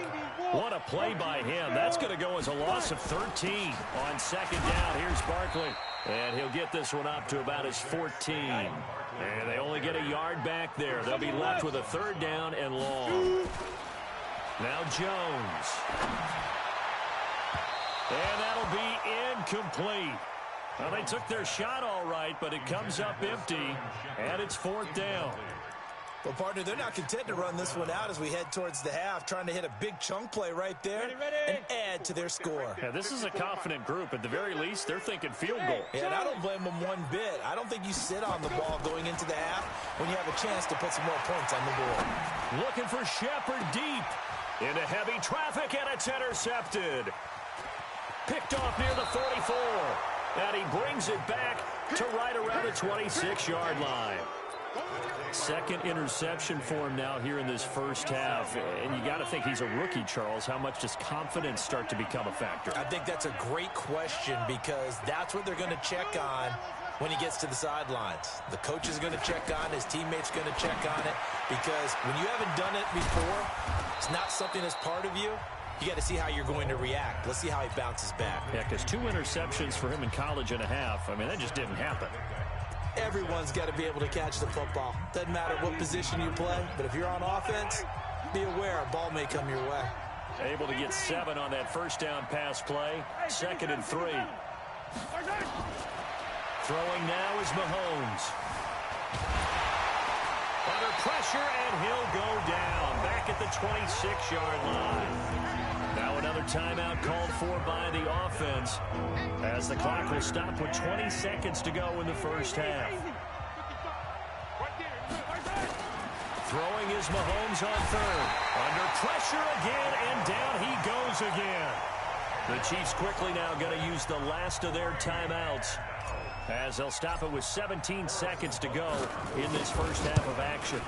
What a play by him. That's going to go as a loss of 13. On second down, here's Barkley. And he'll get this one up to about his 14. And they only get a yard back there. They'll be left with a third down and long. Now Jones. And that'll be incomplete. Well, they took their shot all right, but it comes up empty, and it's fourth down. Well, partner, they're not content to run this one out as we head towards the half, trying to hit a big chunk play right there and add to their score. Yeah, this is a confident group. At the very least, they're thinking field goal. Yeah, and I don't blame them one bit. I don't think you sit on the ball going into the half when you have a chance to put some more points on the board. Looking for Shepard deep into heavy traffic, and it's intercepted. Picked off near the 44, and he brings it back to right around the 26-yard line. Second interception for him now here in this first half. And you got to think he's a rookie, Charles. How much does confidence start to become a factor? I think that's a great question, because that's what they're going to check on when he gets to the sidelines. The coach is going to check on it. His teammates going to check on it, because when you haven't done it before, it's not something that's part of you. You got to see how you're going to react. Let's see how he bounces back. Yeah, because 2 interceptions for him in college and a half. I mean, that just didn't happen. Everyone's got to be able to catch the football. Doesn't matter what position you play, but if you're on offense, be aware a ball may come your way. Able to get 7 on that first down pass play. Second and 3. Throwing now is Mahomes. Under pressure, and he'll go down. Back at the 26-yard line. Now another timeout called for by the offense, as the clock will stop with 20 seconds to go in the first half. Throwing is Mahomes on third. Under pressure again, and down he goes again. The Chiefs quickly now going to use the last of their timeouts, as they'll stop it with 17 seconds to go in this first half of action.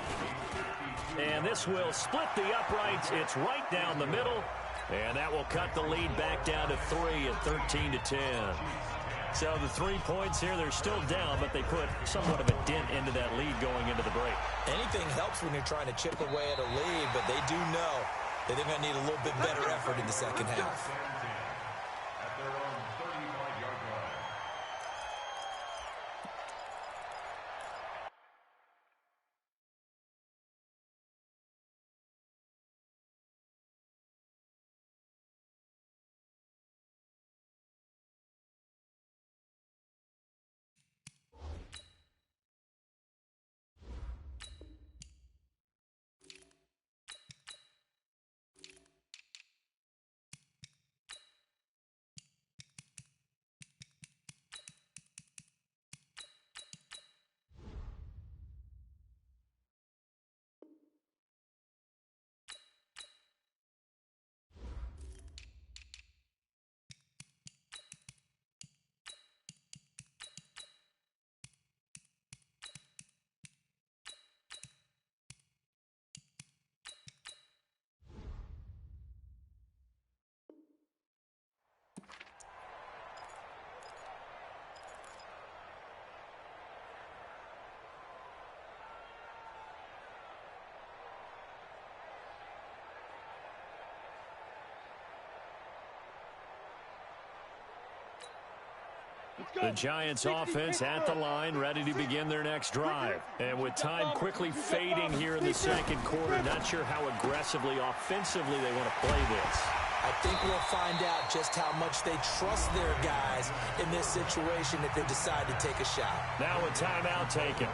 And this will split the uprights. It's right down the middle, and that will cut the lead back down to 3 at 13-10. So the 3 points here, they're still down, but they put somewhat of a dent into that lead going into the break. Anything helps when you're trying to chip away at a lead, but they do know that they're going to need a little bit better effort in the second half. At their own 35-yard line. The Giants offense at the line, ready to begin their next drive. And with time quickly fading here in the second quarter, not sure how aggressively, offensively they want to play this. I think we'll find out just how much they trust their guys in this situation if they decide to take a shot. Now a timeout taken.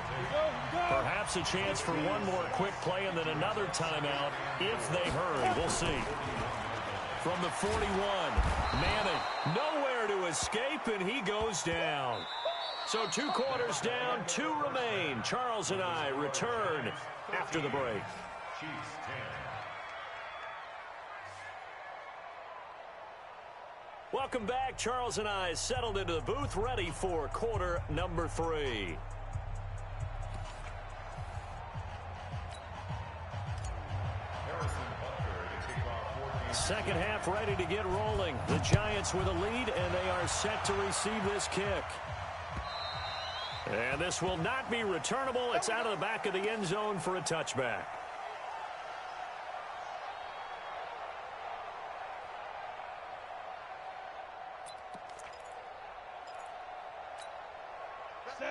Perhaps a chance for one more quick play and then another timeout if they hurry. We'll see. From the 41, Manning nowhere to escape, and he goes down. So 2 quarters down, 2 remain. Charles and I return after the break. Chiefs 10. Welcome back. Charles and I settled into the booth, ready for quarter number 3. Second half ready to get rolling. The Giants with a lead, and they are set to receive this kick. And this will not be returnable. It's out of the back of the end zone for a touchback.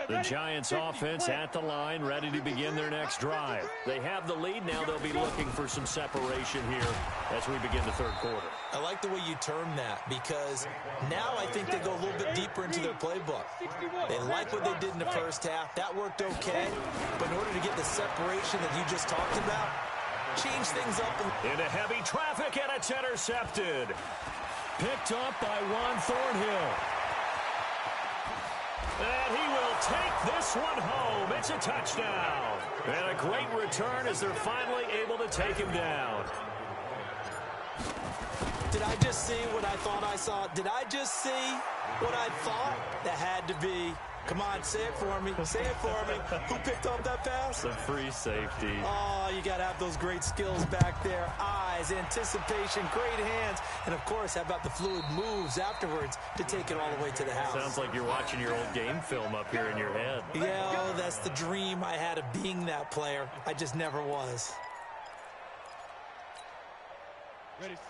The Giants offense at the line, ready to begin their next drive. They have the lead. Now they'll be looking for some separation here as we begin the third quarter. I like the way you term that, because now I think they go a little bit deeper into their playbook. They like what they did in the first half. That worked okay. But in order to get the separation that you just talked about, change things up. Into heavy traffic, and it's intercepted. Picked up by Juan Thornhill. And he will take this one home. It's a touchdown. And a great return as they're finally able to take him down. Did I just see what I thought I saw? Did I just see what I thought? That had to be. Come on, say it for me. Say it for me. Who picked up that pass? The free safety. Oh, you got to have those great skills back there. Eyes, anticipation, great hands. And, of course, how about the fluid moves afterwards to take it all the way to the house? Sounds like you're watching your old game film up here in your head. Yeah, oh, that's the dream I had of being that player. I just never was.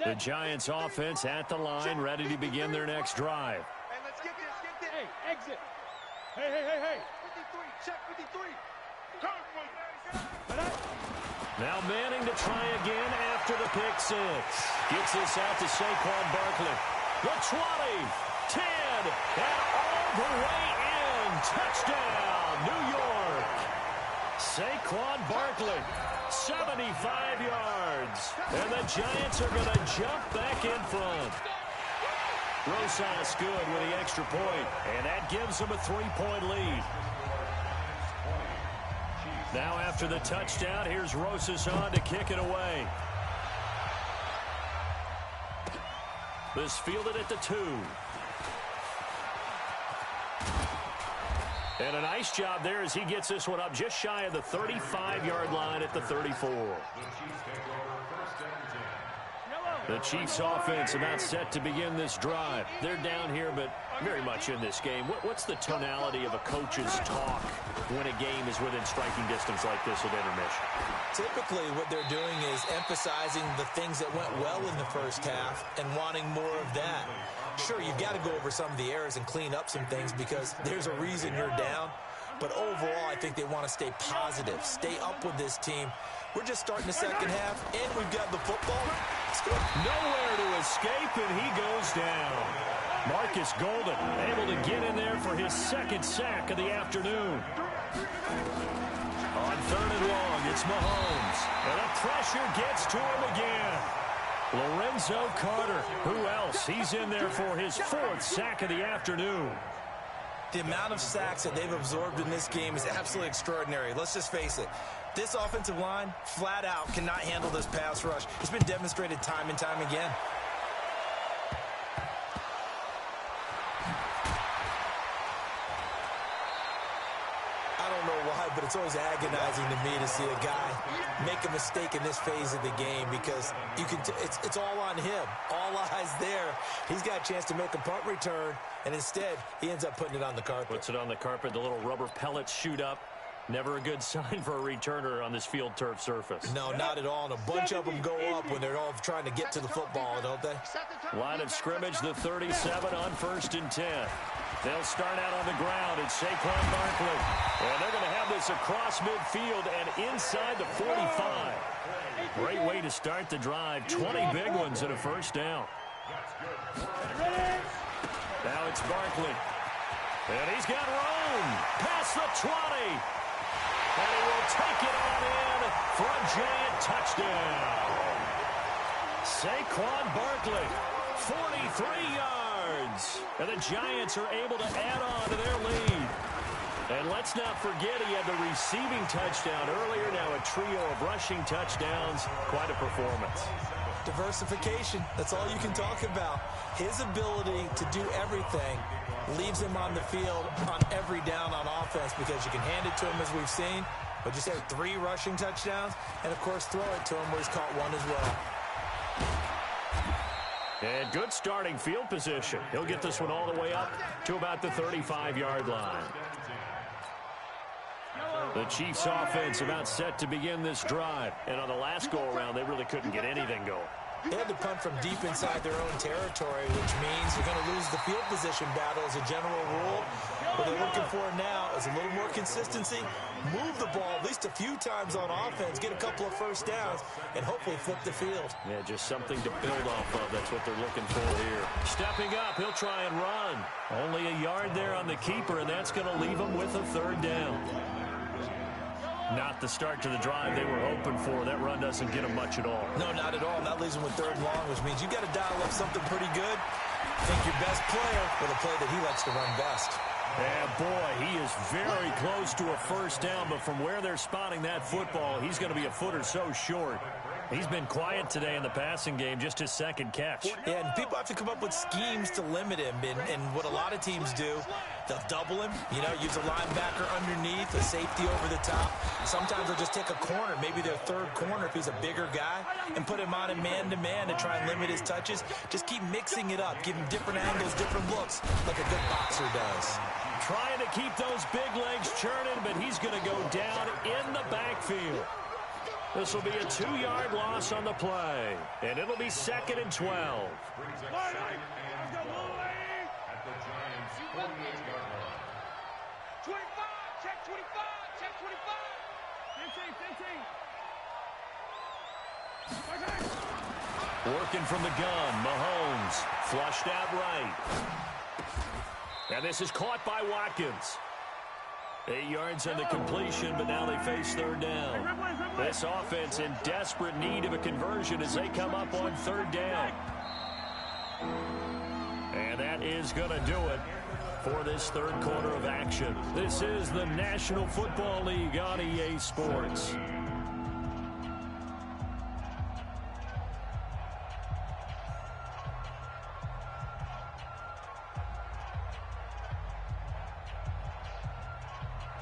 The Giants offense at the line, ready to begin their next drive. Hey, let's get this, get this. Hey, exit. Hey. 53, check 53. Now Manning to try again after the pick six. Gets this out to Saquon Barkley. The 20, 10, and all the way in. Touchdown, New York. Saquon Barkley 75 yards. And the Giants are going to jump back in front. Rosas good with the extra point, and that gives them a 3-point lead. Now after the touchdown, here's Rosas on to kick it away. This fielded at the 2. And a nice job there as he gets this one up just shy of the 35-yard line at the 34. The Chiefs offense about set to begin this drive. They're down here, but very much in this game. What's the tonality of a coach's talk when a game is within striking distance like this at intermission? Typically, what they're doing is emphasizing the things that went well in the first half and wanting more of that. Sure, you've got to go over some of the errors and clean up some things because there's a reason you're down. But overall, I think they want to stay positive, stay up with this team. We're just starting the second half, and we've got the football. Let's go. Nowhere to escape, and he goes down. Marcus Golden able to get in there for his second sack of the afternoon. On 3rd and long, it's Mahomes. And the pressure gets to him again. Lorenzo Carter. Who else? He's in there for his 4th sack of the afternoon. The amount of sacks that they've absorbed in this game is absolutely extraordinary. Let's just face it. This offensive line, flat out, cannot handle this pass rush. It's been demonstrated time and time again. I don't know why, but it's always agonizing to me to see a guy make a mistake in this phase of the game because you can. It's all on him. All eyes there. He's got a chance to make a punt return, and instead, he ends up putting it on the carpet. Puts it on the carpet. The little rubber pellets shoot up. Never a good sign for a returner on this field turf surface. No, not at all. And a bunch of them go up when they're all trying to get to the football, don't they? Line of scrimmage, the 37 on 1st and 10. They'll start out on the ground. It's Saquon Barkley. And they're going to have this across midfield and inside the 45. Great way to start the drive. 20 big ones and a first down. Now it's Barkley. And he's got room. Past the 20. And he will take it on in for a giant touchdown. Saquon Barkley, 43 yards. And the Giants are able to add on to their lead. And let's not forget he had the receiving touchdown earlier. Now a trio of rushing touchdowns. Quite a performance. Diversification. That's all you can talk about. His ability to do everything leaves him on the field on every down on offense because you can hand it to him as we've seen, but just have 3 rushing touchdowns and, of course, throw it to him where he's caught 1 as well. And good starting field position. He'll get this one all the way up to about the 35-yard line. The Chiefs offense about set to begin this drive. And on the last go-around, they really couldn't get anything going. They had to punt from deep inside their own territory, which means they're going to lose the field position battle as a general rule. What they're looking for now is a little more consistency, move the ball at least a few times on offense, get a couple of first downs, and hopefully flip the field. Yeah, just something to build off of. That's what they're looking for here. Stepping up, he'll try and run. Only a yard there on the keeper, and that's going to leave him with a 3rd down. Not the start to the drive they were hoping for. That run doesn't get them much at all. No, not at all. And that leaves them with 3rd and long, which means you've got to dial up something pretty good. Think your best player with a play that he likes to run best. And boy, he is very close to a first down, but from where they're spotting that football, he's going to be a foot or so short. He's been quiet today in the passing game, just his 2nd catch. Yeah, and people have to come up with schemes to limit him. And what a lot of teams do, they'll double him, use a linebacker underneath, a safety over the top. Sometimes they'll just take a corner, maybe their 3rd corner if he's a bigger guy, and put him on a man-to-man to try and limit his touches. Just keep mixing it up, give him different angles, different looks, like a good boxer does. Trying to keep those big legs churning, but he's going to go down in the backfield. This will be a 2-yard loss on the play, and it'll be 2nd and 12. Working from the gun, Mahomes flushed out right. And this is caught by Watkins. 8 yards on the completion, but now they face third down. This offense in desperate need of a conversion as they come up on third down. And that is going to do it for this third quarter of action. This is the National Football League on EA Sports.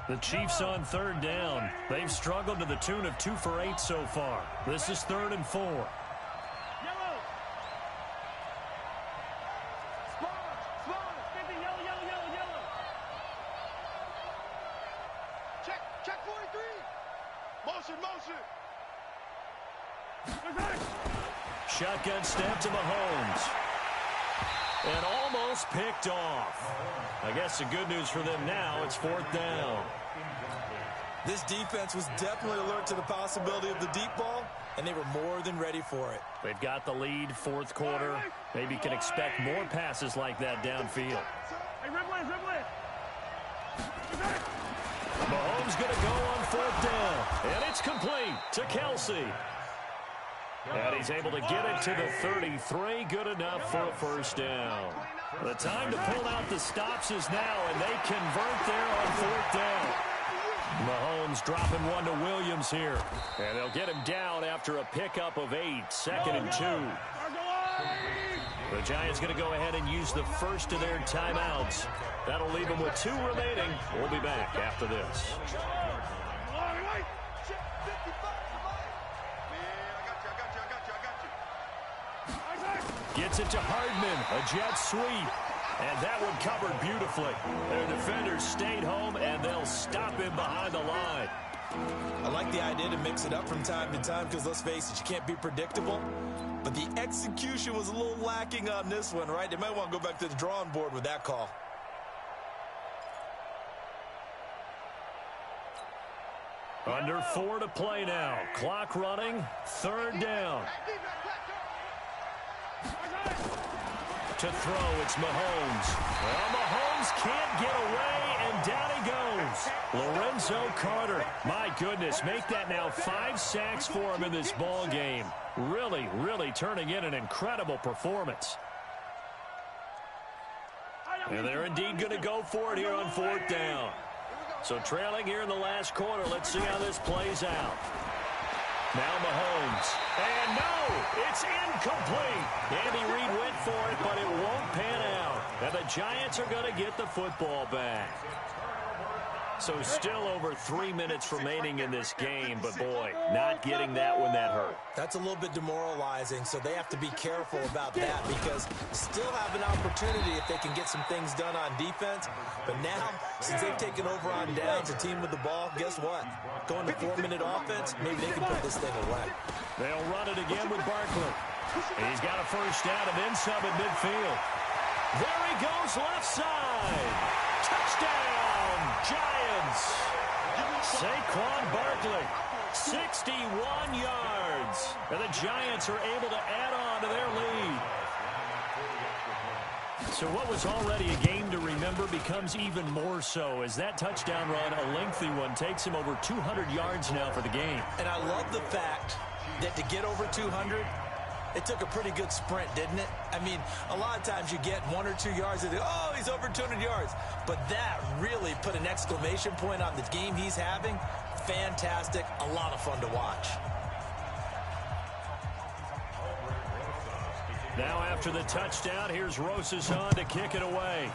The Chiefs on third down. They've struggled to the tune of 2 for 8 so far. This is 3rd and 4. Yellow. Check 43. Motion. Shotgun snap to Mahomes. And almost picked off. I guess the good news for them now, it's 4th down. This defense was definitely alert to the possibility of the deep ball, and they were more than ready for it. They've got the lead, 4th quarter. Maybe can expect more passes like that downfield. Hey, Ridley. Mahomes going to go on 4th down. And it's complete to Kelsey. And he's able to get it to the 33. Good enough for a 1st down. The time to pull out the stops is now, and they convert there on 4th down. Mahomes dropping one to Williams here. And they'll get him down after a pickup of 8. 2nd and 2. The Giants going to go ahead and use the first of their timeouts. That'll leave them with 2 remaining. We'll be back after this. Gets it to Hardman, a jet sweep. And that one covered beautifully. Their defenders stayed home, and they'll stop him behind the line. I like the idea to mix it up from time to time because, let's face it, you can't be predictable. But the execution was a little lacking on this one, right? They might want to go back to the drawing board with that call. Under 4 to play now. Clock running. 3rd down. To throw, it's Mahomes. Well, Mahomes can't get away, and down he goes. Lorenzo Carter. My goodness, make that now 5 sacks for him in this ball game. Really, really turning in an incredible performance. And they're indeed going to go for it here on 4th down. So trailing here in the last quarter, let's see how this plays out. Now Mahomes. And no, it's incomplete. Andy Reid went for it, but it won't pan out. And the Giants are going to get the football back. So still over 3 minutes remaining in this game, but boy, not getting that one that hurt. That's a little bit demoralizing, so they have to be careful about that because still have an opportunity if they can get some things done on defense. But now, since they've taken over on downs, a team with the ball, guess what? Going to 4-minute offense, maybe they can put this thing away. They'll run it again with Barkley. He's got a 1st down and then some at midfield. There he goes left side. Touchdown, Giants. Saquon Barkley, 61 yards. And the Giants are able to add on to their lead. So what was already a game to remember becomes even more so as that touchdown run, a lengthy one, takes him over 200 yards now for the game. And I love the fact that to get over 200, it took a pretty good sprint, didn't it? I mean, a lot of times you get 1 or 2 yards and oh, he's over 200 yards. But that really put an exclamation point on the game he's having. Fantastic. A lot of fun to watch. Now after the touchdown, here's Rosas on to kick it away.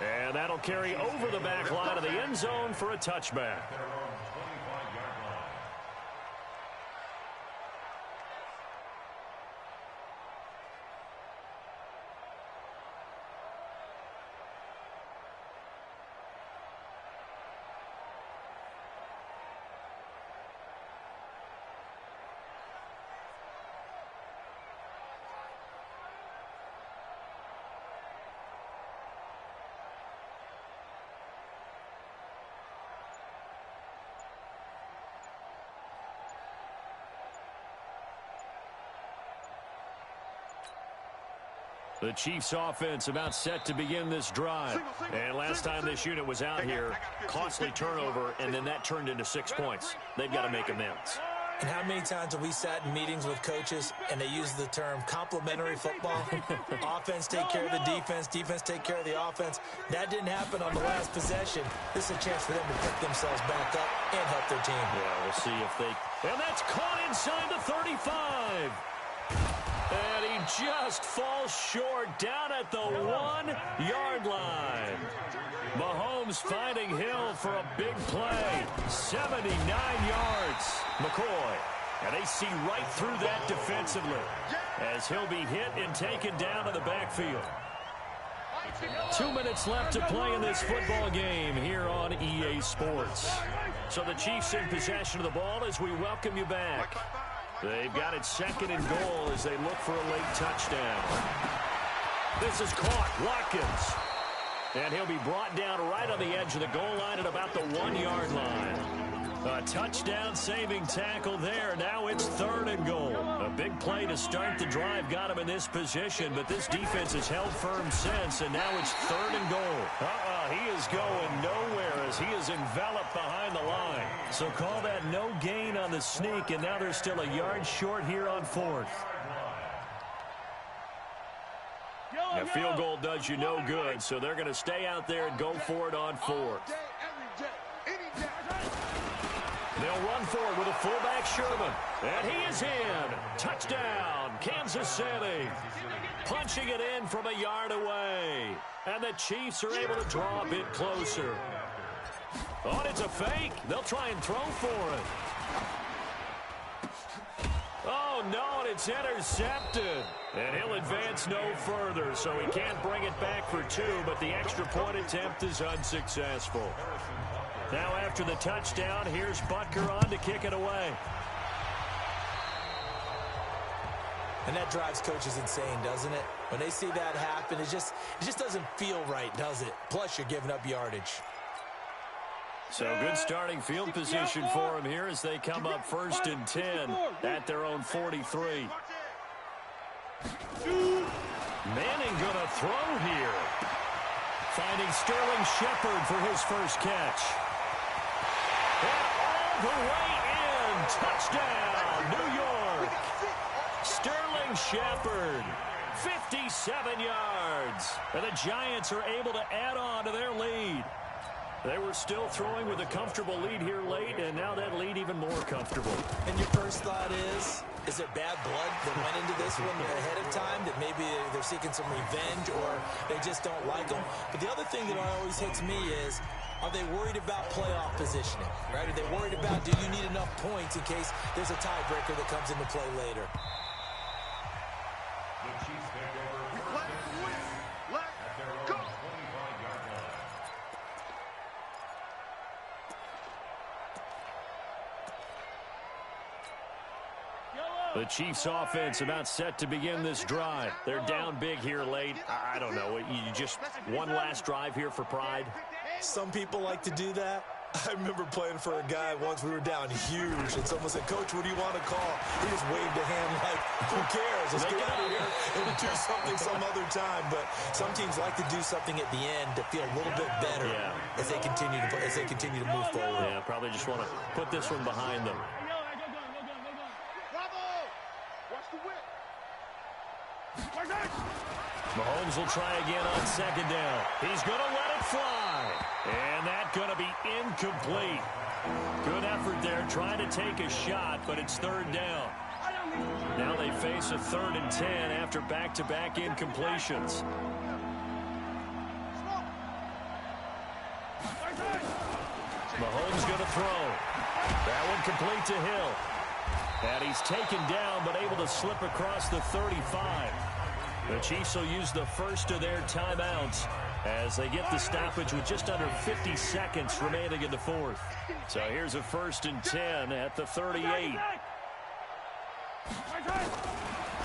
And that'll carry over the back line of the end zone for a touchback. The Chiefs offense about set to begin this drive. And last time this unit was out here, costly turnover, and then that turned into 6 points. They've got to make amends. And how many times have we sat in meetings with coaches and they use the term complementary football? Offense take care of the defense, defense take care of the offense. That didn't happen on the last possession. This is a chance for them to pick themselves back up and help their team. Yeah, we'll see if they... And that's caught inside the 35. And he just falls short down at the 1-yard line. Mahomes finding Hill for a big play. 79 yards. McCoy. And they see right through that defensively as he'll be hit and taken down to the backfield. 2 minutes left to play in this football game here on EA Sports. So the Chiefs in possession of the ball as we welcome you back. They've got it 2nd and goal as they look for a late touchdown. This is caught. Watkins. And he'll be brought down right on the edge of the goal line at about the 1-yard line. A touchdown-saving tackle there. Now it's 3rd and goal. A big play to start the drive got him in this position, but this defense has held firm since, and now it's 3rd and goal. He is going nowhere as he is enveloped behind the line. So call that no gain on the sneak, and now they're still a yard short here on 4th. A field goal does you no good, so they're going to stay out there and go for it on 4th. They'll run forward with a fullback, Sherman. And he is in. Touchdown, Kansas City. Punching it in from a yard away. And the Chiefs are able to draw a bit closer. Oh, it's a fake. They'll try and throw for it. Oh, no, and it's intercepted. And he'll advance no further, so he can't bring it back for 2, but the extra point attempt is unsuccessful. Now after the touchdown, here's Butker on to kick it away. And that drives coaches insane, doesn't it? When they see that happen, it just doesn't feel right, does it? Plus, you're giving up yardage. So good starting field position for them here as they come up 1st and 10 at their own 43. Manning gonna throw here. Finding Sterling Shepard for his first catch. And all the way in. Touchdown, New York. Sterling Shepard, 57 yards. And the Giants are able to add on to their lead. They were still throwing with a comfortable lead here late, and now that lead even more comfortable. And your first thought is there bad blood that went into this one ahead of time, that maybe they're seeking some revenge or they just don't like them? But the other thing that always hits me is, are they worried about playoff positioning, right? Are they worried about, do you need enough points in case there's a tiebreaker that comes into play later? The Chiefs take over first and 10 at their own 25-yard line. The Chiefs offense about set to begin this drive. They're down big here late. I don't know. You just one last drive here for pride? Some people like to do that. I remember playing for a guy once. We were down huge, and someone said, "Coach, what do you want to call?" He just waved a hand like, "Who cares? Let's get out of here and do something some other time." But some teams like to do something at the end to feel a little bit better as they continue to move forward. Yeah, probably just want to put this one behind them. Mahomes will try again on 2nd down. He's going to let it fly. And that's going to be incomplete. Good effort there trying to take a shot, but it's 3rd down. Now they face a 3rd and 10 after back-to-back incompletions. Mahomes going to throw. That one complete to Hill. And he's taken down, but able to slip across the 35. The Chiefs will use the first of their timeouts as they get the stoppage with just under 50 seconds remaining in the 4th. So here's a 1st and 10 at the 38.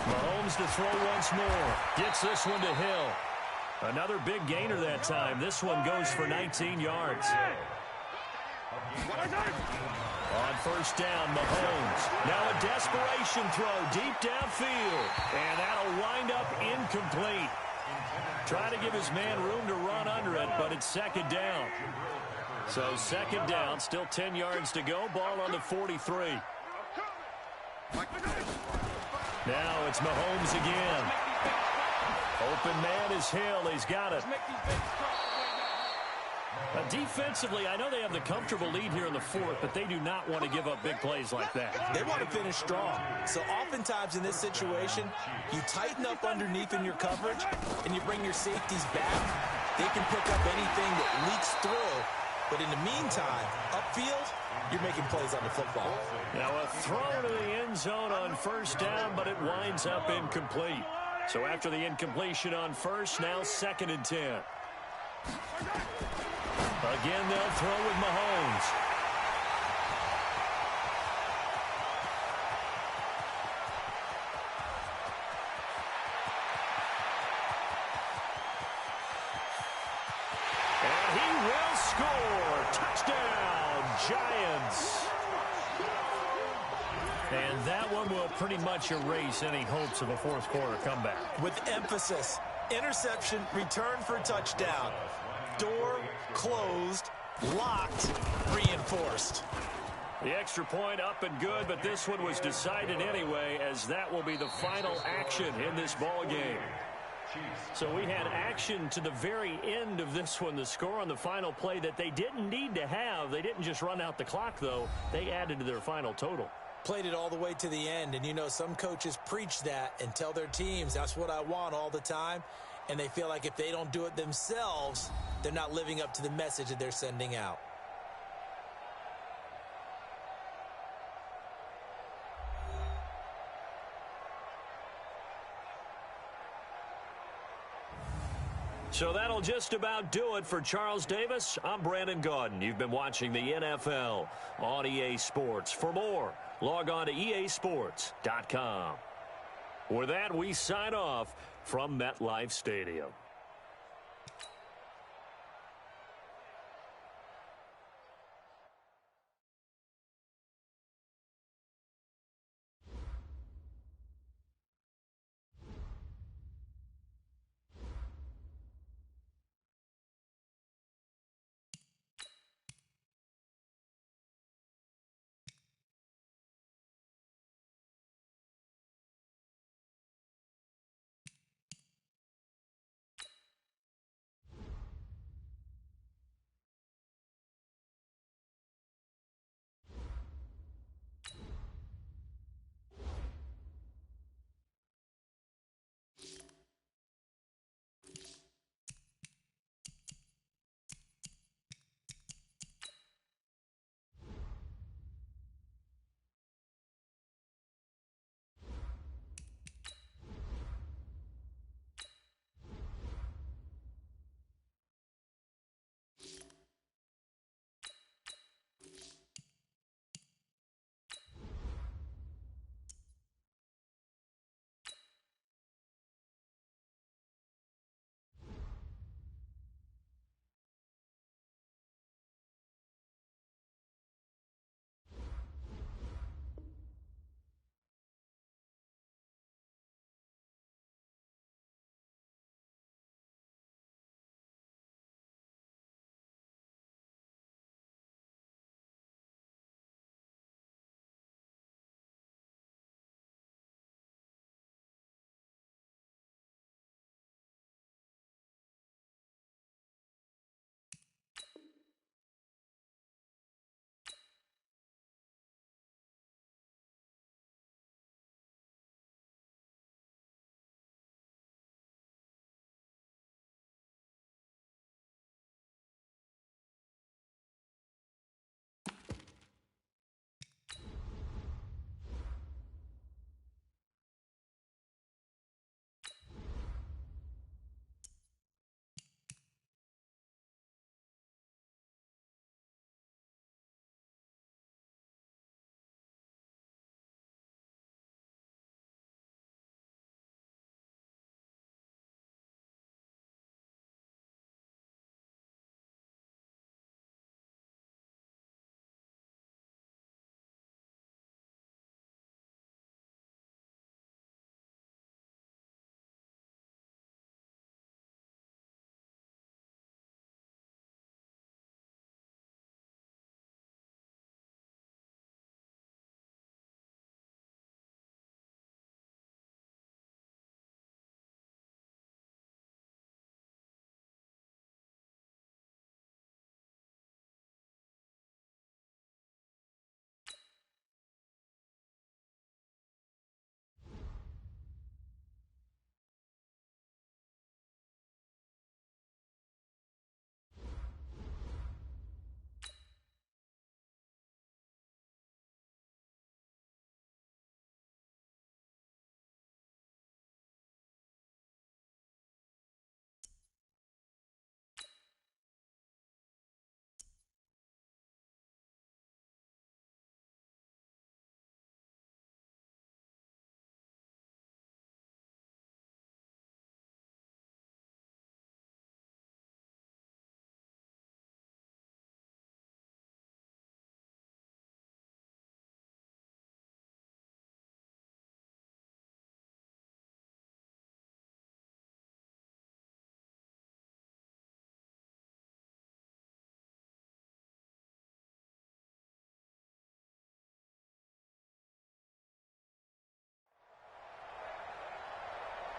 Mahomes to throw once more. Gets this one to Hill. Another big gainer that time. This one goes for 19 yards. On 1st down, Mahomes. Now a desperation throw deep downfield. And that'll wind up incomplete. Try to give his man room to run under it, but it's second down. So second down, still 10 yards to go. Ball on the 43. Now it's Mahomes again. Open man is Hill. He's got it. Defensively, I know they have the comfortable lead here in the fourth, but they do not want to give up big plays like that. They want to finish strong. So oftentimes in this situation, you tighten up underneath in your coverage, and you bring your safeties back. They can pick up anything that leaks through. But in the meantime, upfield, you're making plays on the football. Now a throw to the end zone on first down, but it winds up incomplete. So after the incompletion on first, now 2nd and 10. Again, they'll throw with Mahomes. And he will score. Touchdown, Giants. And that one will pretty much erase any hopes of a fourth quarter comeback. With emphasis, interception, return for touchdown. Door closed, locked, reinforced. The extra point up and good, but this one was decided anyway, as that will be the final action in this ball game. So we had action to the very end of this one. The score on the final play that they didn't need to have. They didn't just run out the clock, though. They added to their final total. Played it all the way to the end, and you know some coaches preach that and tell their teams, that's what I want all the time, and they feel like if they don't do it themselves, they're not living up to the message that they're sending out. So that'll just about do it for Charles Davis. I'm Brandon Gaudin. You've been watching the NFL on EA Sports. For more, log on to easports.com. With that, we sign off from MetLife Stadium.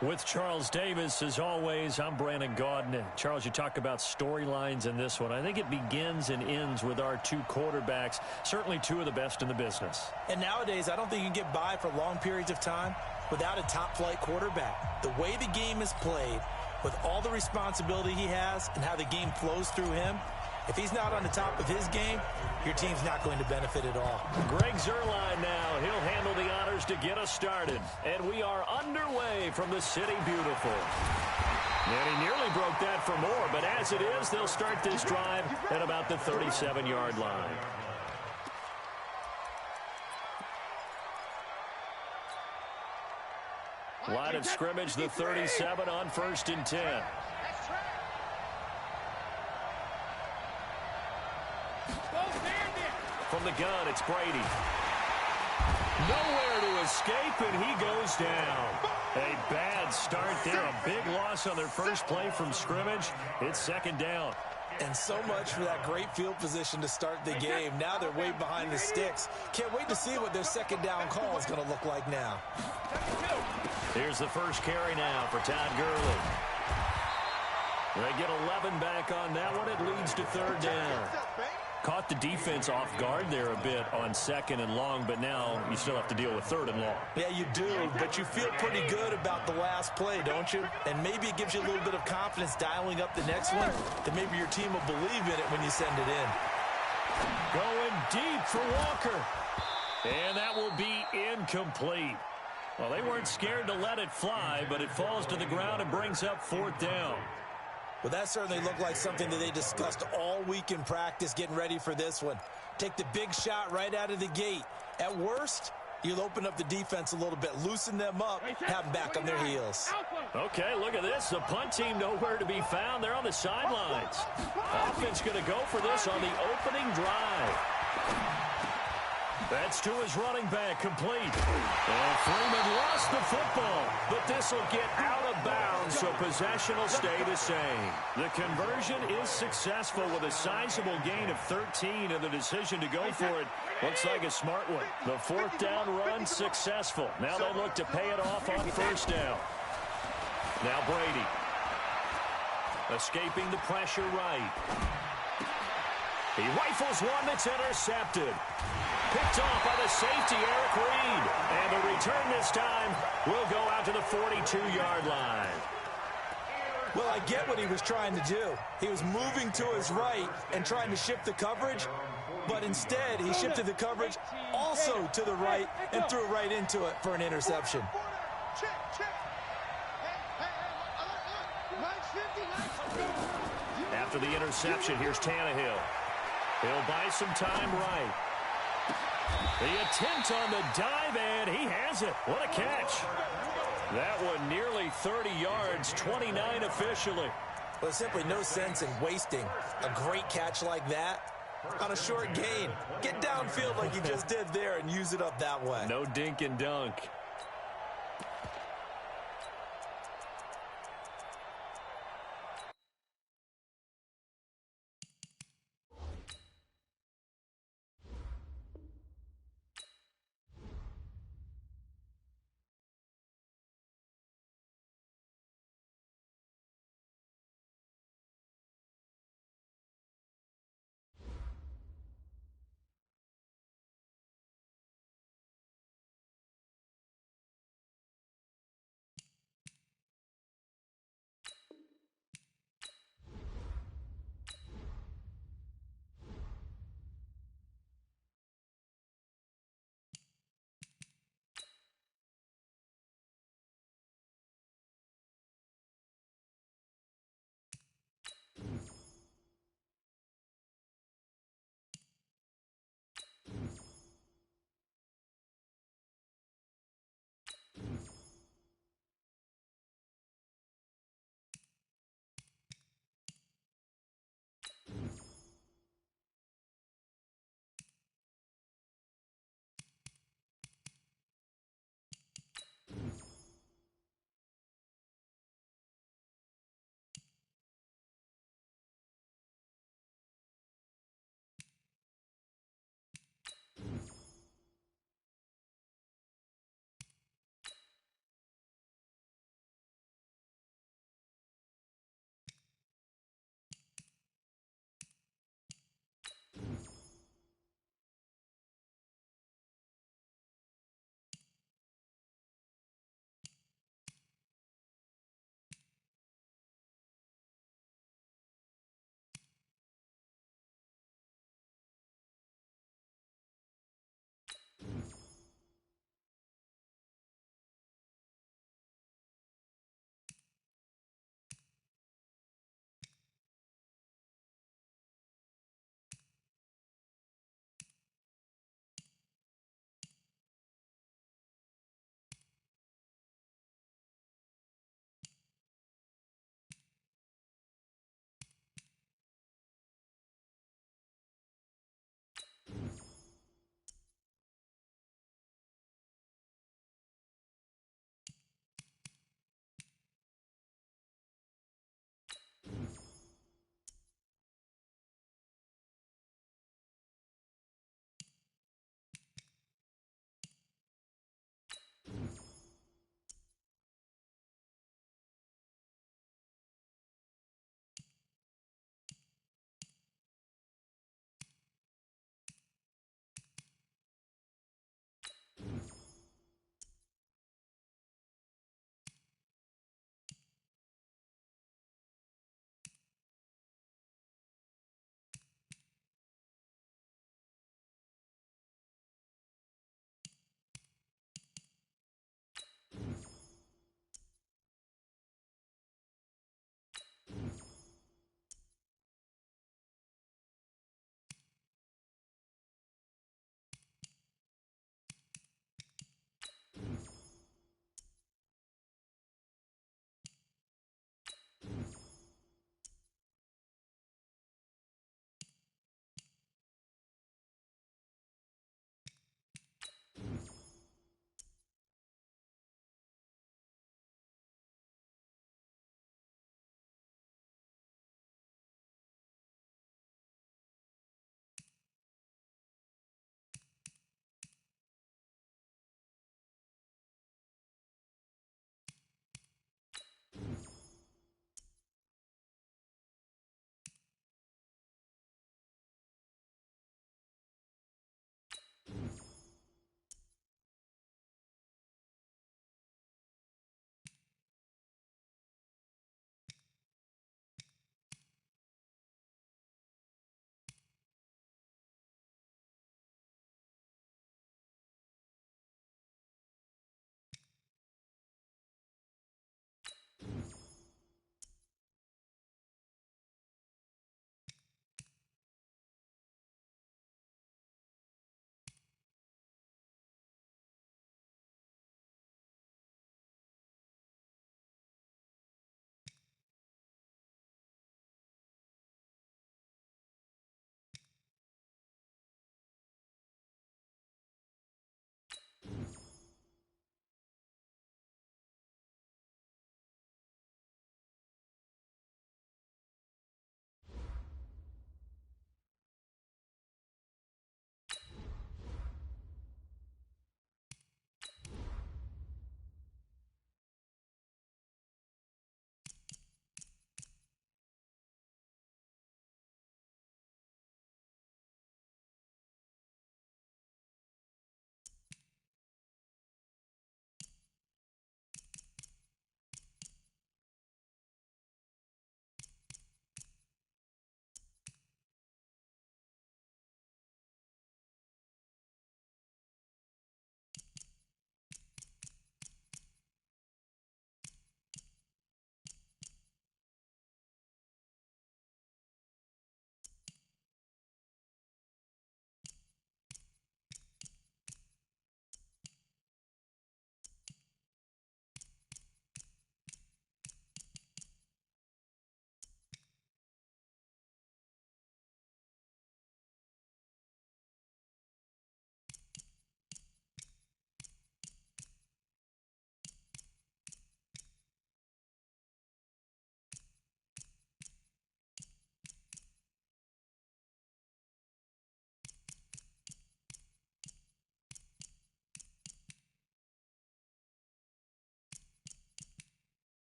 With Charles Davis, as always, I'm Brandon Gaudin. Charles, you talk about storylines in this one. I think it begins and ends with our two quarterbacks, certainly two of the best in the business. And nowadays, I don't think you can get by for long periods of time without a top-flight quarterback. The way the game is played, with all the responsibility he has and how the game flows through him, if he's not on the top of his game, your team's not going to benefit at all. Greg Zuerlein now. He'll handle the honors to get us started. And we are underway from the City Beautiful. And he nearly broke that for more, but as it is, they'll start this drive at about the 37-yard line. Line of scrimmage, the 37 on 1st and 10. From the gun, it's Brady. Nowhere to escape, and he goes down. A bad start there. A big loss on their first play from scrimmage. It's 2nd down. And so much for that great field position to start the game. Now they're way behind the sticks. Can't wait to see what their 2nd down call is going to look like now. Here's the first carry now for Todd Gurley. They get 11 back on that one. It leads to 3rd down. Caught the defense off guard there a bit on 2nd and long, but now you still have to deal with 3rd and long. Yeah, you do, but you feel pretty good about the last play, don't you? And maybe it gives you a little bit of confidence dialing up the next one, that maybe your team will believe in it when you send it in. Going deep for Walker. And that will be incomplete. Well, they weren't scared to let it fly, but it falls to the ground and brings up 4th down. Well, that certainly looked like something that they discussed all week in practice getting ready for this one. Take the big shot right out of the gate. At worst, you'll open up the defense a little bit, loosen them up, have them back on their heels. Okay, look at this. The punt team nowhere to be found. They're on the sidelines. Offense going to go for this on the opening drive. That's to his running back, complete. And Freeman lost the football, but this will get out of bounds, so possession will stay the same. The conversion is successful with a sizable gain of 13, and the decision to go for it looks like a smart one. The 4th down run successful. Now they'll look to pay it off on 1st down. Now Brady. Escaping the pressure right. He rifles one that's intercepted. Picked off by the safety, Eric Reed. And the return this time will go out to the 42-yard line. Well, I get what he was trying to do. He was moving to his right and trying to shift the coverage, but instead he shifted the coverage also to the right and threw right into it for an interception. After the interception, here's Tannehill. He'll buy some time right. The attempt on the dive, and he has it. What a catch. That one nearly 30 yards, 29 officially. Well, there's simply no sense in wasting a great catch like that on a short gain. Get downfield like you just did there and use it up that way. No dink and dunk.